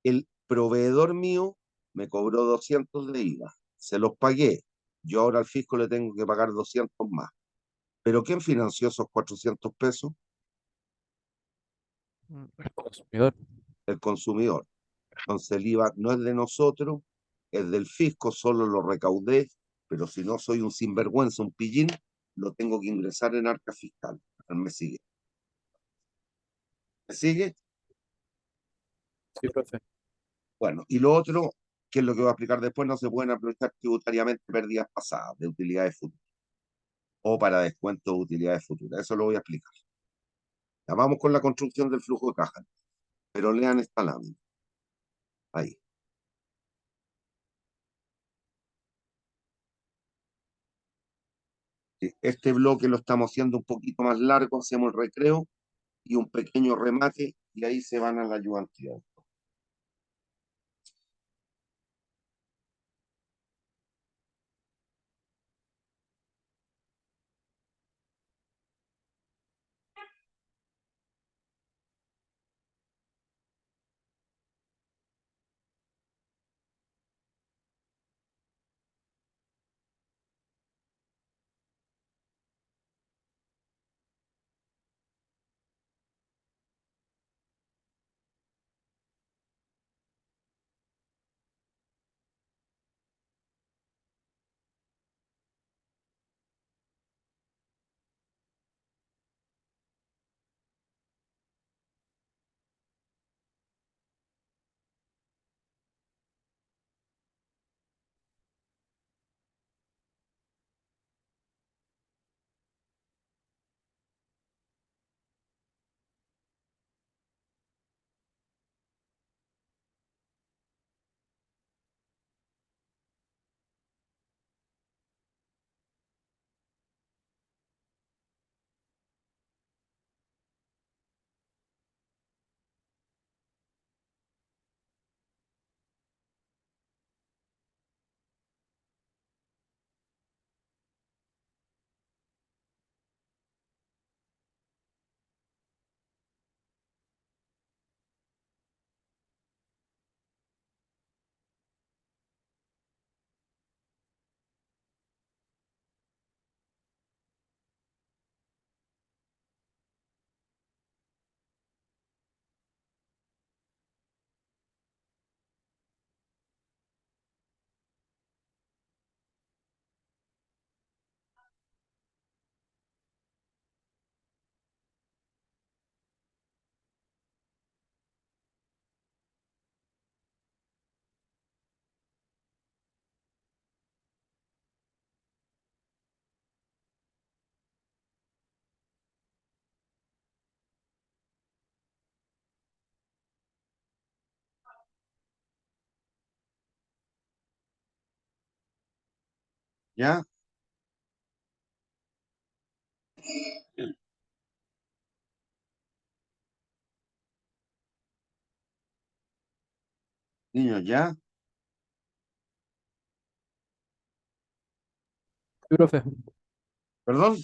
El proveedor mío me cobró 200 de IVA. Se los pagué. Yo ahora al fisco le tengo que pagar 200 más. ¿Pero quién financió esos 400 pesos? El consumidor. El consumidor. Entonces el IVA no es de nosotros, es del fisco, solo lo recaudé, pero si no soy un sinvergüenza, un pillín, lo tengo que ingresar en arca fiscal. ¿Me sigue? ¿Me sigue? Sí, profe. Bueno, y lo otro, que es lo que voy a explicar después, no se pueden aprovechar tributariamente pérdidas pasadas de utilidades futuras o para descuento de utilidades futuras. Eso lo voy a explicar. Ya vamos con la construcción del flujo de caja, pero lean esta lámina. Ahí. Sí, este bloque lo estamos haciendo un poquito más largo, hacemos el recreo y un pequeño remate y ahí se van a la ayudantía. ¿Ya? Niños, ¿ya? Sí, profe. ¿Perdón?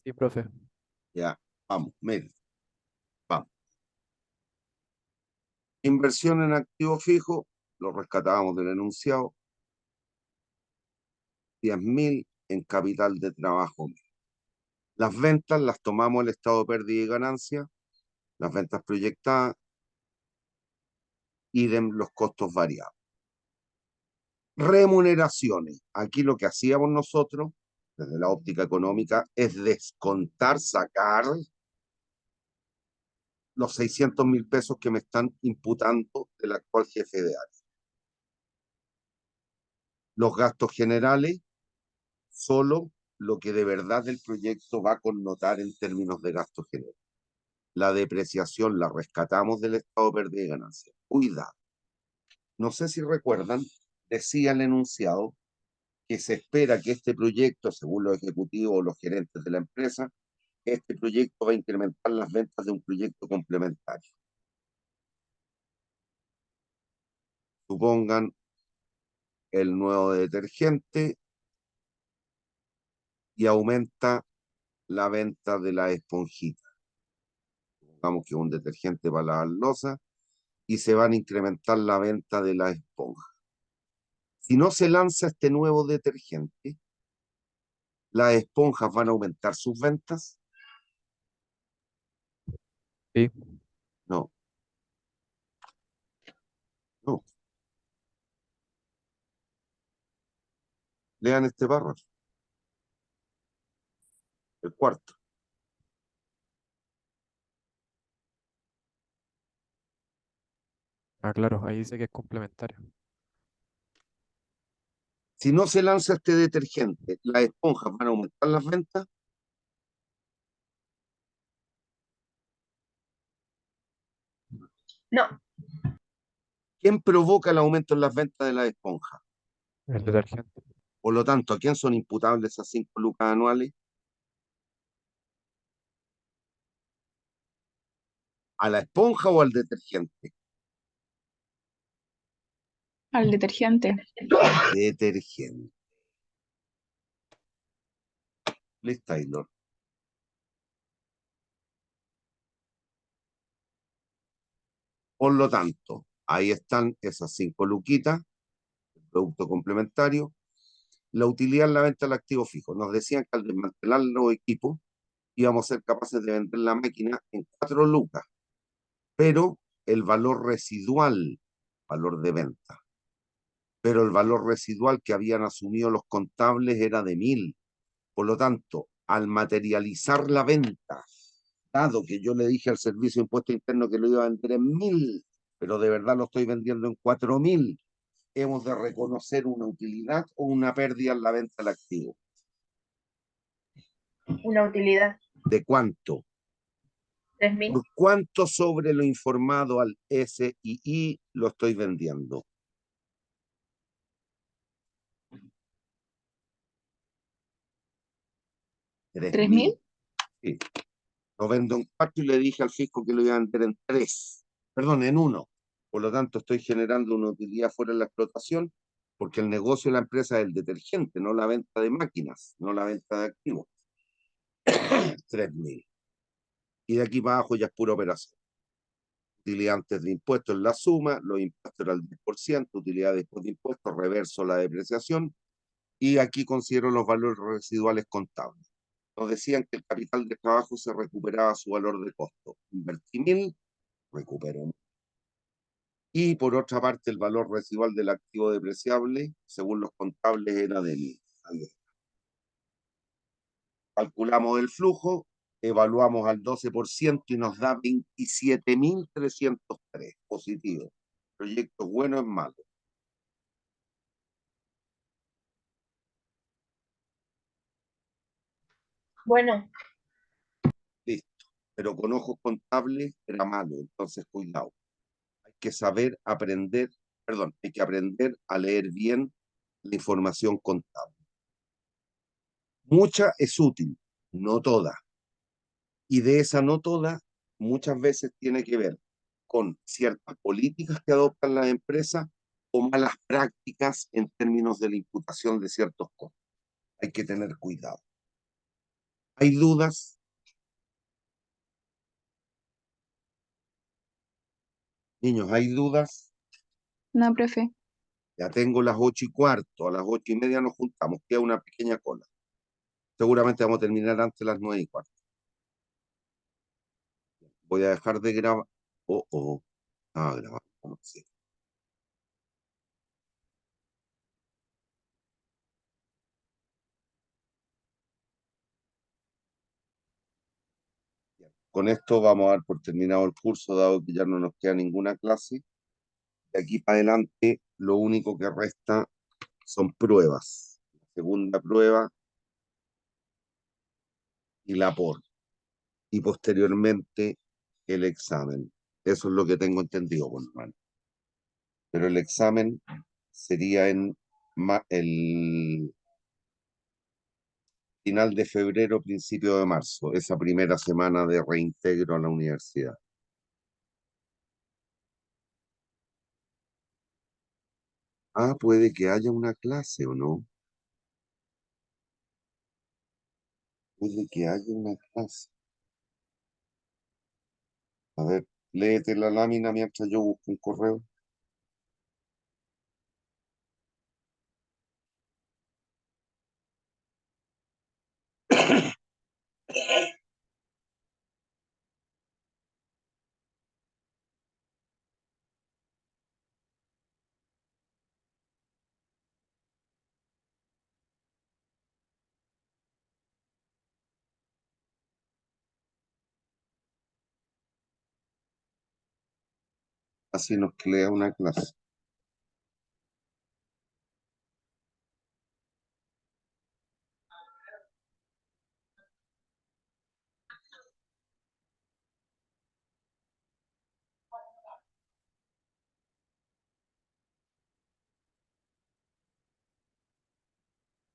Sí, profe. Ya, vamos, miren, vamos. Inversión en activo fijo, lo rescatábamos del enunciado, 10.000 en capital de trabajo. Las ventas las tomamos el estado de pérdida y ganancia, las ventas proyectadas, y de los costos variables. Remuneraciones. Aquí lo que hacíamos nosotros, desde la óptica económica, es descontar, sacar los 600.000 pesos que me están imputando el actual jefe de área. Los gastos generales, solo lo que de verdad el proyecto va a connotar en términos de gastos generales. La depreciación la rescatamos del estado de pérdida y ganancia. Cuidado. No sé si recuerdan, decía el enunciado que se espera que este proyecto, según los ejecutivos o los gerentes de la empresa, este proyecto va a incrementar las ventas de un proyecto complementario. Supongan el nuevo detergente y aumenta la venta de la esponjita. Supongamos que es un detergente para lavar loza y se van a incrementar la venta de la esponja. Si no se lanza este nuevo detergente, las esponjas van a aumentar sus ventas. Sí. No. No. Lean este párrafo. El cuarto. Ah, claro, ahí dice que es complementario. Si no se lanza este detergente, las esponjas van a aumentar las ventas. No. ¿Quién provoca el aumento en las ventas de las esponjas? El detergente. Por lo tanto, ¿a quién son imputables esas 5 lucas anuales? ¿A la esponja o al detergente? Al detergente. Detergente. Liz Taylor. Por lo tanto, ahí están esas 5 luquitas, el producto complementario, la utilidad en la venta del activo fijo. Nos decían que al desmantelar los equipos íbamos a ser capaces de vender la máquina en 4 lucas, pero el valor residual, valor de venta, pero el valor residual que habían asumido los contables era de 1.000. Por lo tanto, al materializar la venta, dado que yo le dije al Servicio de Impuesto Interno que lo iba a vender en 1.000, pero de verdad lo estoy vendiendo en 4.000, hemos de reconocer una utilidad o una pérdida en la venta del activo. Una utilidad. ¿De cuánto? 3.000. ¿Por cuánto sobre lo informado al SII lo estoy vendiendo? ¿3.000? Sí. Lo vendo en 4 y le dije al fisco que lo iba a vender en 3. Perdón, en 1. Por lo tanto, estoy generando una utilidad fuera de la explotación porque el negocio de la empresa es el detergente, no la venta de máquinas, no la venta de activos. 3.000. Y de aquí para abajo ya es pura operación. Utilidad antes de impuestos en la suma, los impuestos eran el 10%, utilidad después de impuestos, reverso la depreciación, y aquí considero los valores residuales contables. Nos decían que el capital de trabajo se recuperaba su valor de costo. Invertí 1.000, recupero 1.000. Y por otra parte, el valor residual del activo depreciable, según los contables, era de 1.000. Calculamos el flujo, evaluamos al 12% y nos da 27.303 positivo. Proyecto bueno es malo. Bueno, Listo. Pero con ojos contables era malo, entonces cuidado. Hay que saber aprender, perdón, hay que aprender a leer bien la información contable. Mucha es útil, no toda. Y de esa no toda, muchas veces tiene que ver con ciertas políticas que adoptan las empresas o malas prácticas en términos de la imputación de ciertos costos. Hay que tener cuidado. ¿Hay dudas? Niños, ¿hay dudas? No, profe. Ya tengo las 8:15, a las 8:30 nos juntamos, queda una pequeña cola. Seguramente vamos a terminar antes de las 9:15. Voy a dejar de grabar. Grabar. Sí. Con esto vamos a dar por terminado el curso, dado que ya no nos queda ninguna clase. De aquí para adelante, lo único que resta son pruebas. La segunda prueba y la por. Y posteriormente el examen. Eso es lo que tengo entendido, por lo menos. Pero el examen sería en el final de febrero, principio de marzo, esa primera semana de reintegro a la universidad. Ah, puede que haya una clase o no. Puede que haya una clase. A ver, léete la lámina mientras yo busco un correo. Así nos crea una clase.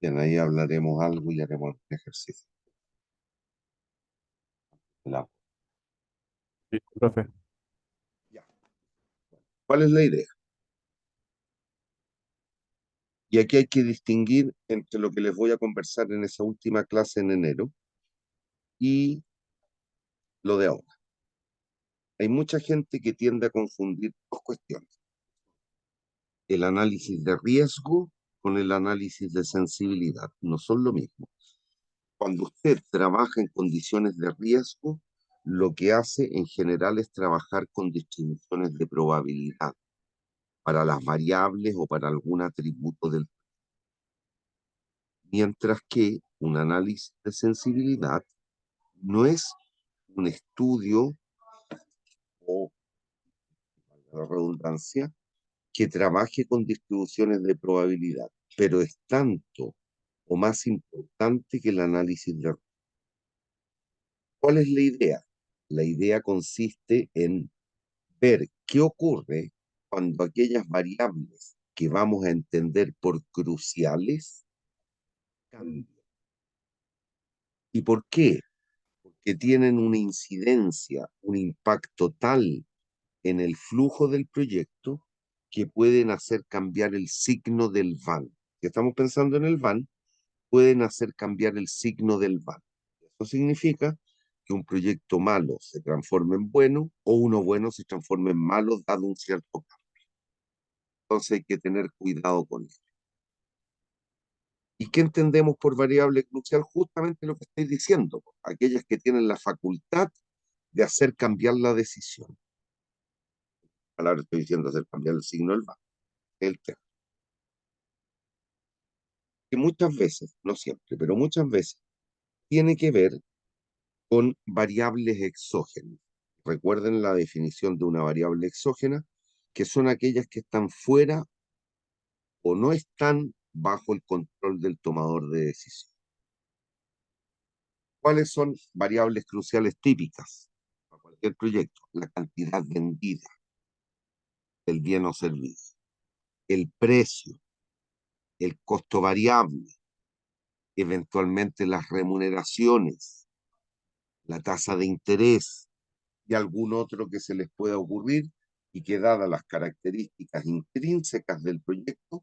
Bien, ahí hablaremos algo y haremos el ejercicio. La- Sí, profe. ya. ¿Cuál es la idea? Y aquí hay que distinguir entre lo que les voy a conversar en esa última clase en enero y lo de ahora. Hay mucha gente que tiende a confundir dos cuestiones: el análisis de riesgo con el análisis de sensibilidad. No son lo mismo. Cuando usted trabaja en condiciones de riesgo, lo que hace en general es trabajar con distribuciones de probabilidad para las variables o para algún atributo del... Mientras que un análisis de sensibilidad no es un estudio o, valga la redundancia, que trabaje con distribuciones de probabilidad, pero es tanto o más importante que el análisis de... ¿Cuál es la idea? La idea consiste en ver qué ocurre cuando aquellas variables que vamos a entender por cruciales cambian. ¿Y por qué? Porque tienen una incidencia, un impacto tal en el flujo del proyecto que pueden hacer cambiar el signo del van. Si estamos pensando en el van, pueden hacer cambiar el signo del van. Eso significa que un proyecto malo se transforme en bueno o uno bueno se transforme en malo dado un cierto cambio. Entonces hay que tener cuidado con eso. ¿Y qué entendemos por variable crucial? Justamente lo que estoy diciendo, aquellas que tienen la facultad de hacer cambiar la decisión. Ahora estoy diciendo hacer cambiar el signo del banco, el tema. Que muchas veces, no siempre, pero muchas veces, tiene que ver con variables exógenas. Recuerden la definición de una variable exógena, que son aquellas que están fuera o no están bajo el control del tomador de decisión. ¿Cuáles son variables cruciales típicas para cualquier proyecto? La cantidad vendida del bien o servicio, el precio, el costo variable, eventualmente las remuneraciones, la tasa de interés y algún otro que se les pueda ocurrir y que dadas las características intrínsecas del proyecto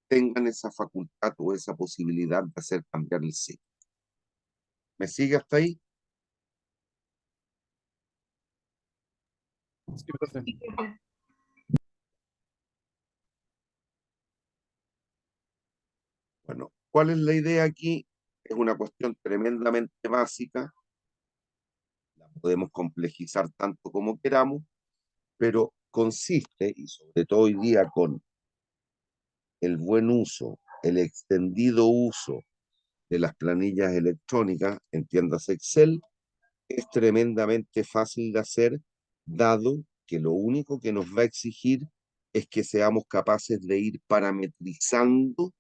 tengan esa facultad o esa posibilidad de hacer cambiar el signo. ¿Me sigue hasta ahí? Sí, profe. Sí, profe. ¿Cuál es la idea aquí? Es una cuestión tremendamente básica, la podemos complejizar tanto como queramos, pero consiste, y sobre todo hoy día con el buen uso, el extendido uso de las planillas electrónicas, entiéndase Excel, es tremendamente fácil de hacer, dado que lo único que nos va a exigir es que seamos capaces de ir parametrizando,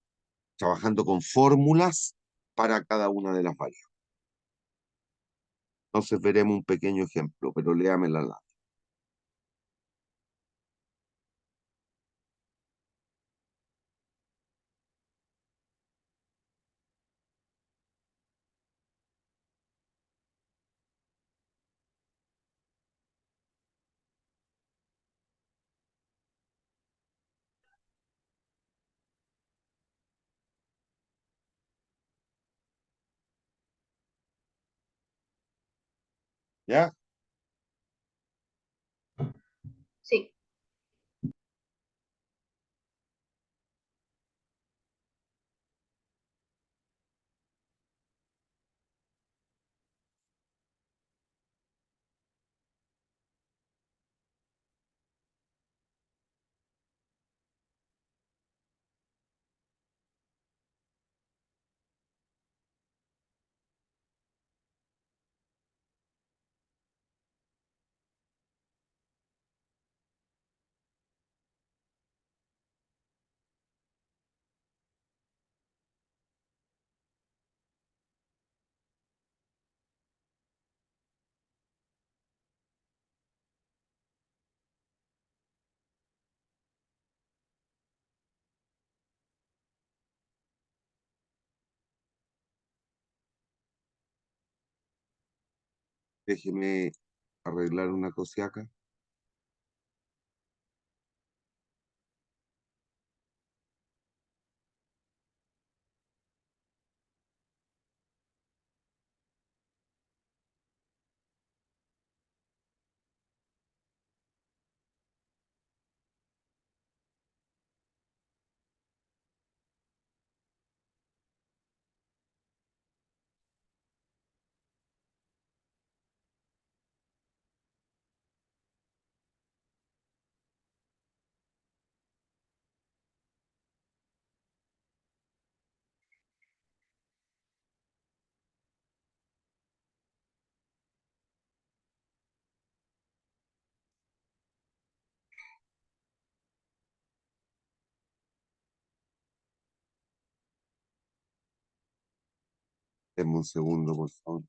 trabajando con fórmulas para cada una de las variables. Entonces veremos un pequeño ejemplo, pero léame la lata. ¿Ya? Sí. Déjeme arreglar una cosiaca. Denme un segundo, por favor.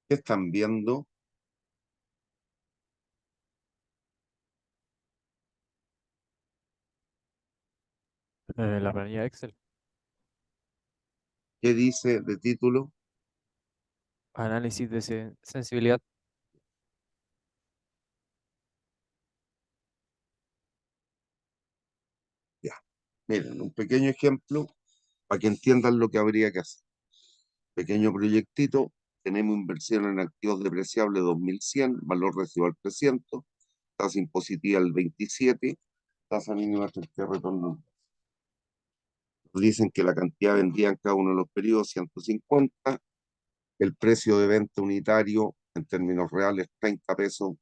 ¿Qué están viendo? La planilla Excel. ¿Qué dice de título? Análisis de sensibilidad. Ya. Miren, un pequeño ejemplo para que entiendan lo que habría que hacer. Pequeño proyectito, tenemos inversión en activos depreciables 2100, valor residual 300, tasa impositiva el 27, tasa mínima de retorno. Nos dicen que la cantidad vendida en cada uno de los periodos 150, el precio de venta unitario en términos reales 30 pesos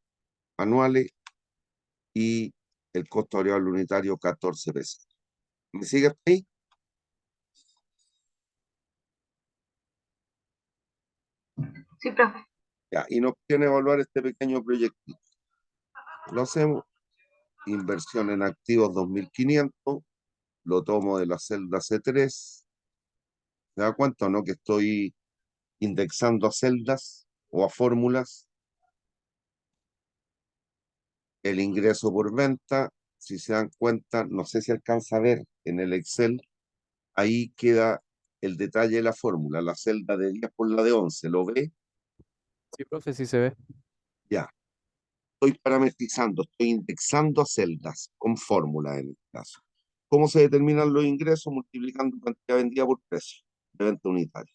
anuales y el costo variable unitario 14 pesos. ¿Me sigue hasta ahí? Sí, profe. Ya, y nos viene a evaluar este pequeño proyecto. Lo hacemos, inversión en activos 2500, lo tomo de la celda C3. ¿Se da cuenta o no que estoy indexando a celdas o a fórmulas? El ingreso por venta, si se dan cuenta, no sé si alcanza a ver en el Excel, ahí queda el detalle de la fórmula, la celda de 10 por la de 11, ¿lo ve? Sí, profe, sí se ve. Ya. Estoy parametrizando, estoy indexando a celdas con fórmula en este caso. ¿Cómo se determinan los ingresos? Multiplicando cantidad vendida por precio de venta unitaria.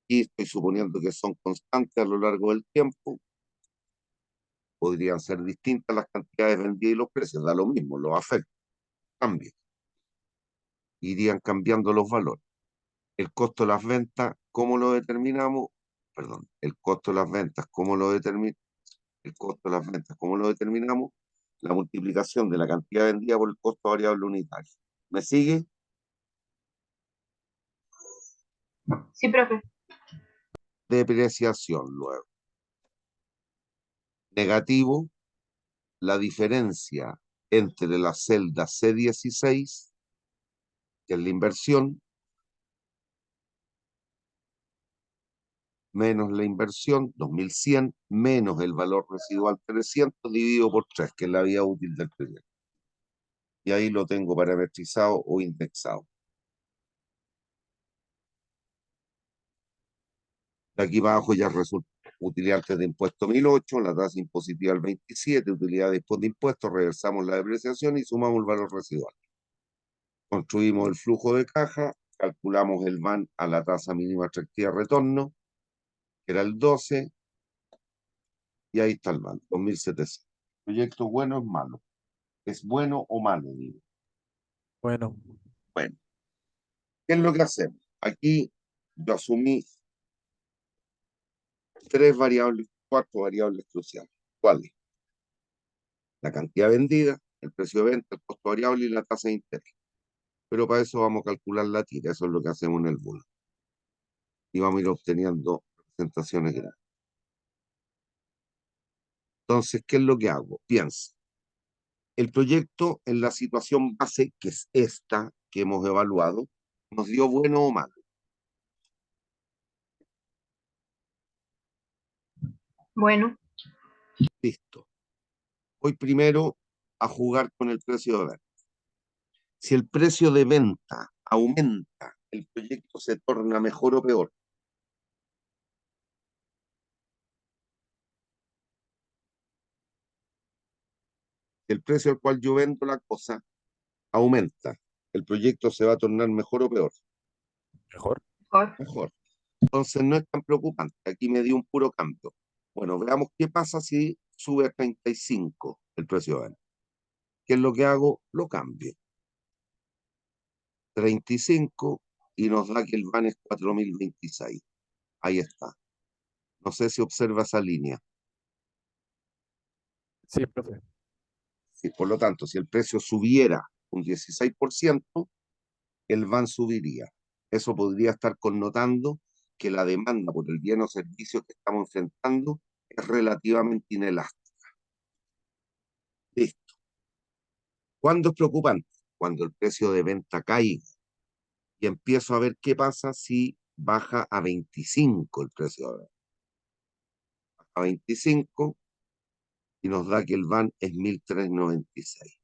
Y estoy suponiendo que son constantes a lo largo del tiempo. Podrían ser distintas las cantidades vendidas y los precios, da lo mismo, los afecta, cambian. Irían cambiando los valores. El costo de las ventas, ¿cómo lo determinamos? Perdón, el costo de las ventas, ¿cómo lo determinamos? El costo de las ventas, ¿cómo lo determinamos? La multiplicación de la cantidad vendida por el costo variable unitario. ¿Me sigue? Sí, profe. Depreciación luego. Negativo, la diferencia entre la celda C16, que es la inversión, menos la inversión, 2100, menos el valor residual 300, dividido por 3, que es la vida útil del proyecto. Y ahí lo tengo parametrizado o indexado. De aquí para abajo ya resulta utilidades de impuesto 1008, la tasa impositiva el 27, utilidad después de impuestos, reversamos la depreciación y sumamos el valor residual. Construimos el flujo de caja, calculamos el VAN a la tasa mínima atractiva de retorno, que era el 12, y ahí está el VAN, 2700. ¿Proyecto bueno o es malo? ¿Es bueno o malo, digo? Bueno, Bueno, ¿qué es lo que hacemos? Aquí yo asumí cuatro variables cruciales. ¿Cuáles? La cantidad vendida, el precio de venta, el costo variable y la tasa de interés. Pero para eso vamos a calcular la tira, eso es lo que hacemos en el bono. Y vamos a ir obteniendo representaciones grandes. Entonces, ¿qué es lo que hago? Piensa, el proyecto en la situación base, que es esta que hemos evaluado, nos dio bueno o malo. Bueno, Listo. Voy primero a jugar con el precio de venta. Si el precio de venta aumenta, el proyecto se torna mejor o peor. Si el precio al cual yo vendo la cosa aumenta, el proyecto se va a tornar mejor o peor. mejor. mejor. Mejor. Entonces no es tan preocupante. Aquí me dio un puro cambio. Bueno, veamos qué pasa si sube a 35 el precio de venta. ¿Qué es lo que hago? Lo cambio. 35 y nos da que el VAN es 4026. Ahí está. No sé si observa esa línea. Sí, profe. Sí, por lo tanto, si el precio subiera un 16%, el VAN subiría. Eso podría estar connotando que la demanda por el bien o servicio que estamos enfrentando es relativamente inelástica. Listo. ¿Cuándo es preocupante? Cuando el precio de venta cae y empiezo a ver qué pasa si baja a 25 el precio de venta. A 25 y nos da que el VAN es 1396.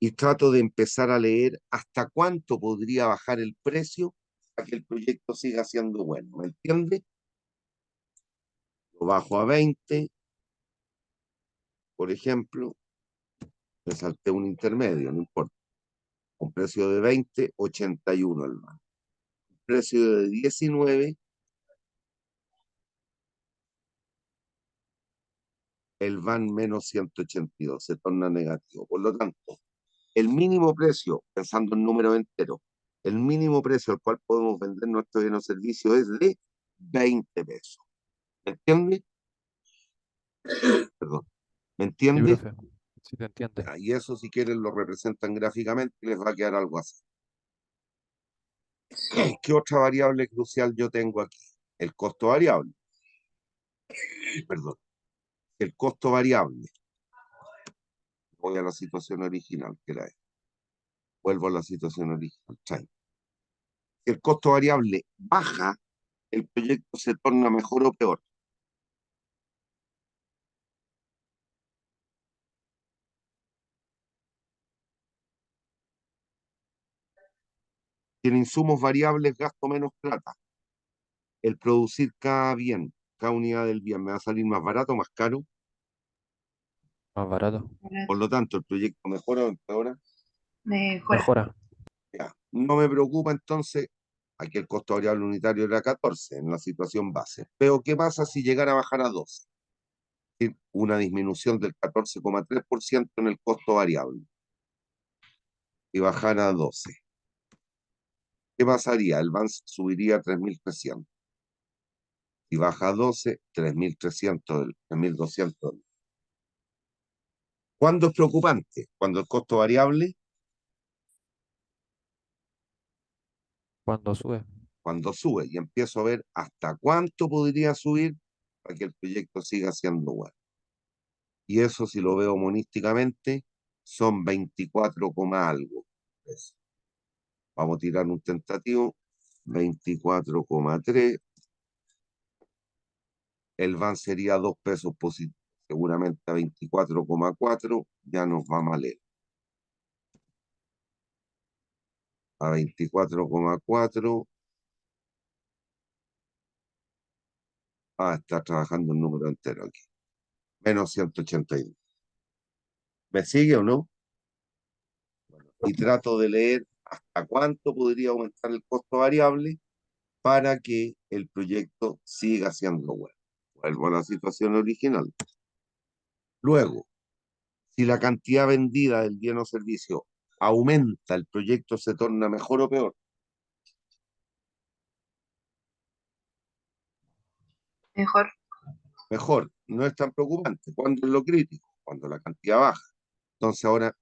Y trato de empezar a leer hasta cuánto podría bajar el precio para que el proyecto siga siendo bueno. ¿Me entiende? Lo bajo a 20, por ejemplo, Me salté un intermedio, no importa. Un precio de 20, 81 el van. Precio de 19, el van menos 182, se torna negativo. Por lo tanto, el mínimo precio, pensando en números enteros, el mínimo precio al cual podemos vender nuestro bien o servicio es de 20 pesos. ¿Me entiende? Perdón. ¿Me Sí, entiende? profe. Sí, te entiende. Ya, y eso, si quieren, lo representan gráficamente y les va a quedar algo así. ¿Qué otra variable crucial yo tengo aquí? El costo variable. Perdón. El costo variable. Voy a la situación original, que era esta. Vuelvo a la situación original. Chai. Si el costo variable baja, el proyecto se torna mejor o peor. Si en insumos variables gasto menos plata, el producir cada bien, cada unidad del bien, me va a salir más barato o más caro. Más barato. Por lo tanto, el proyecto mejora o empeora. Mejora. Mejora. Ya. No me preocupa entonces, aquí el costo variable unitario era 14 en la situación base. Pero ¿qué pasa si llegara a bajar a 12? Es decir, una disminución del 14,3% en el costo variable y bajara a 12. ¿Qué pasaría? El BANS subiría a 3.300. Si baja a 12, 3.300, 3.200. ¿Cuándo es preocupante? Cuando el costo variable, Cuando sube. cuando sube, y empiezo a ver hasta cuánto podría subir para que el proyecto siga siendo bueno. Y eso, si lo veo monísticamente, son 24, algo. Vamos a tirar un tentativo, 24,3. El VAN sería 2 pesos positivos, seguramente a 24,4 ya nos va mal. A 24,4, está trabajando el número entero aquí, menos 182. ¿Me sigue o no? Y trato de leer hasta cuánto podría aumentar el costo variable para que el proyecto siga siendo bueno. Vuelvo a la situación original. Luego, si la cantidad vendida del bien o servicio aumenta, el proyecto se torna mejor o peor. Mejor. Mejor, no es tan preocupante. ¿Cuándo es lo crítico? Cuando la cantidad baja. Entonces ahora,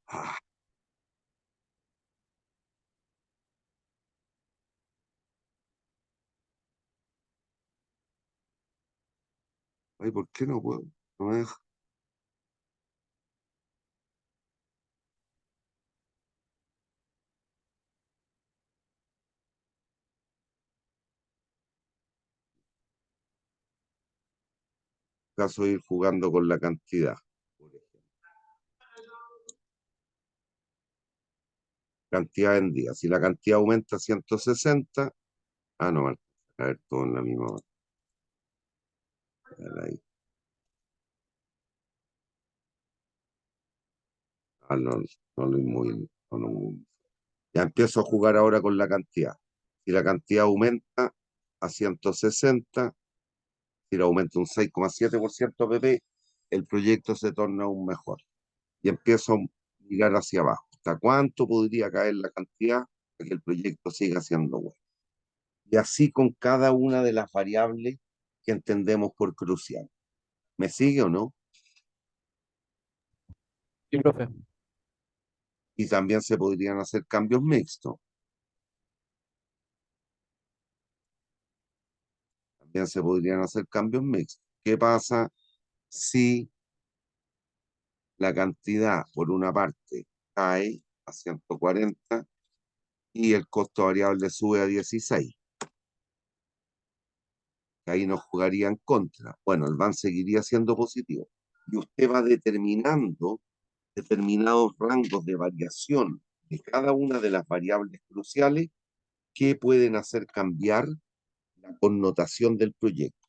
ah, ay, ¿por qué no puedo? No me deja. Caso de ir jugando con la cantidad. Por ejemplo. Cantidad vendida. Si la cantidad aumenta a 160, no, vale. A ver, todo en la misma. Ahí. No, no lo inmóvil. No, ya empiezo a jugar ahora con la cantidad. Si la cantidad aumenta a 160, si le aumenta un 6,7% PP, el proyecto se torna aún mejor. Y empiezo a mirar hacia abajo. ¿Hasta cuánto podría caer la cantidad para que el proyecto siga siendo bueno? Y así con cada una de las variables que entendemos por crucial. ¿Me sigue o no? Sí, profe. Y también se podrían hacer cambios mixtos. También se podrían hacer cambios mixtos. ¿Qué pasa si la cantidad, por una parte, cae a 140 y el costo variable sube a 16? Ahí nos jugaría en contra. Bueno, el BAN seguiría siendo positivo. Y usted va determinando determinados rangos de variación de cada una de las variables cruciales que pueden hacer cambiar la connotación del proyecto,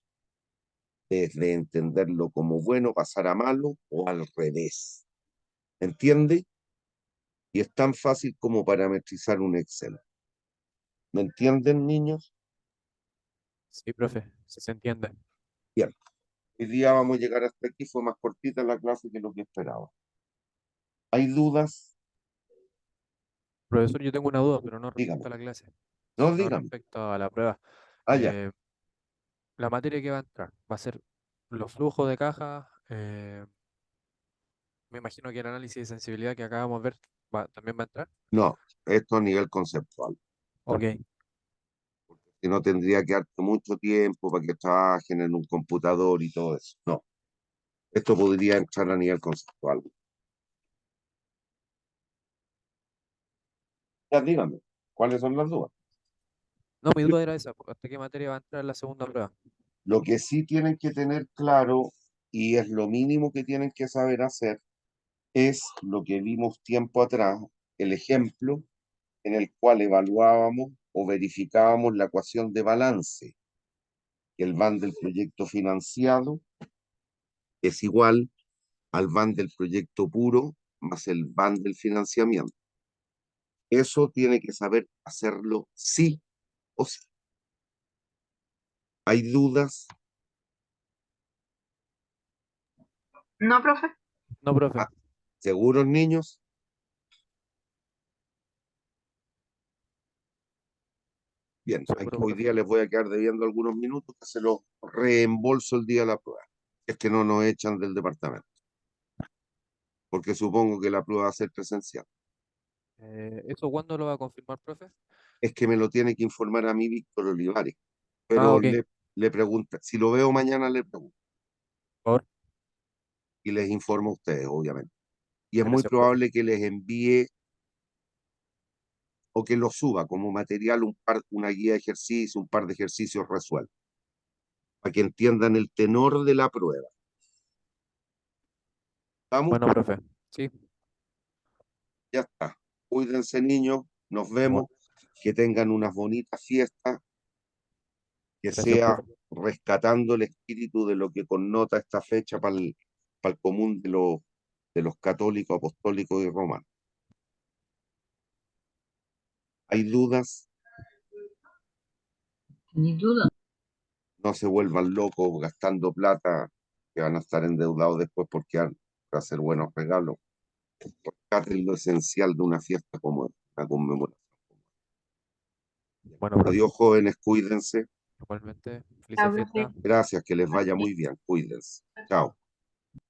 desde entenderlo como bueno, pasar a malo o al revés. ¿Entiende? Y es tan fácil como parametrizar un Excel. ¿Me entienden, niños? Sí, profe, sí se entiende. Bien. Hoy día vamos a llegar hasta aquí. Fue más cortita la clase que lo que esperaba. ¿Hay dudas? Profesor, yo tengo una duda, pero no Dígame. respecto a la clase, No, sino dígame. respecto a la prueba. Allá. La materia que va a entrar va a ser los flujos de caja. Me imagino que el análisis de sensibilidad que acabamos de ver también va a entrar. No, esto a nivel conceptual. Ok, Que no tendría que darte mucho tiempo para que trabajen en un computador y todo eso. No, esto podría entrar a nivel conceptual. Ya dígame, ¿cuáles son las dudas? no, mi duda era esa, ¿hasta qué materia va a entrar la segunda prueba? Lo que sí tienen que tener claro, y es lo mínimo que tienen que saber hacer, es lo que vimos tiempo atrás, el ejemplo en el cual evaluábamos o verificábamos la ecuación de balance, que el van del proyecto financiado es igual al van del proyecto puro más el van del financiamiento. Eso tiene que saber hacerlo sí o sí. ¿Hay dudas? No, profe. No, profe, Ah, ¿seguros, niños? Bien, aquí seguro, hoy profe. día les voy a quedar debiendo algunos minutos que se los reembolso el día de la prueba. Es que no nos echan del departamento, porque supongo que la prueba va a ser presencial. ¿Eso cuándo lo va a confirmar, profe? Es que me lo tiene que informar a mí Víctor Olivares, Ah, pero ok, le pregunta, si lo veo mañana le pregunto por favor. y les informo a ustedes, obviamente. Y es muy Gracias, profe. probable que les envíe o que lo suba como material una guía de ejercicio, un par de ejercicios resueltos, para que entiendan el tenor de la prueba. ¿Vamos? Bueno, profe, sí, Ya está. Cuídense, niños. Nos vemos. igual. Que tengan unas bonitas fiestas. Que Gracias, sea profe. rescatando el espíritu de lo que connota esta fecha para el común de los católicos, apostólicos y romanos. ¿Hay dudas? Ni duda. No se vuelvan locos gastando plata, que van a estar endeudados después porque van a hacer buenos regalos. Rescaten lo esencial de una fiesta como la conmemoración. Bueno, profe, Adiós, jóvenes, cuídense. igualmente, Chao, felices profe. fiestas. Gracias, que les vaya muy bien. Cuídense. Chao.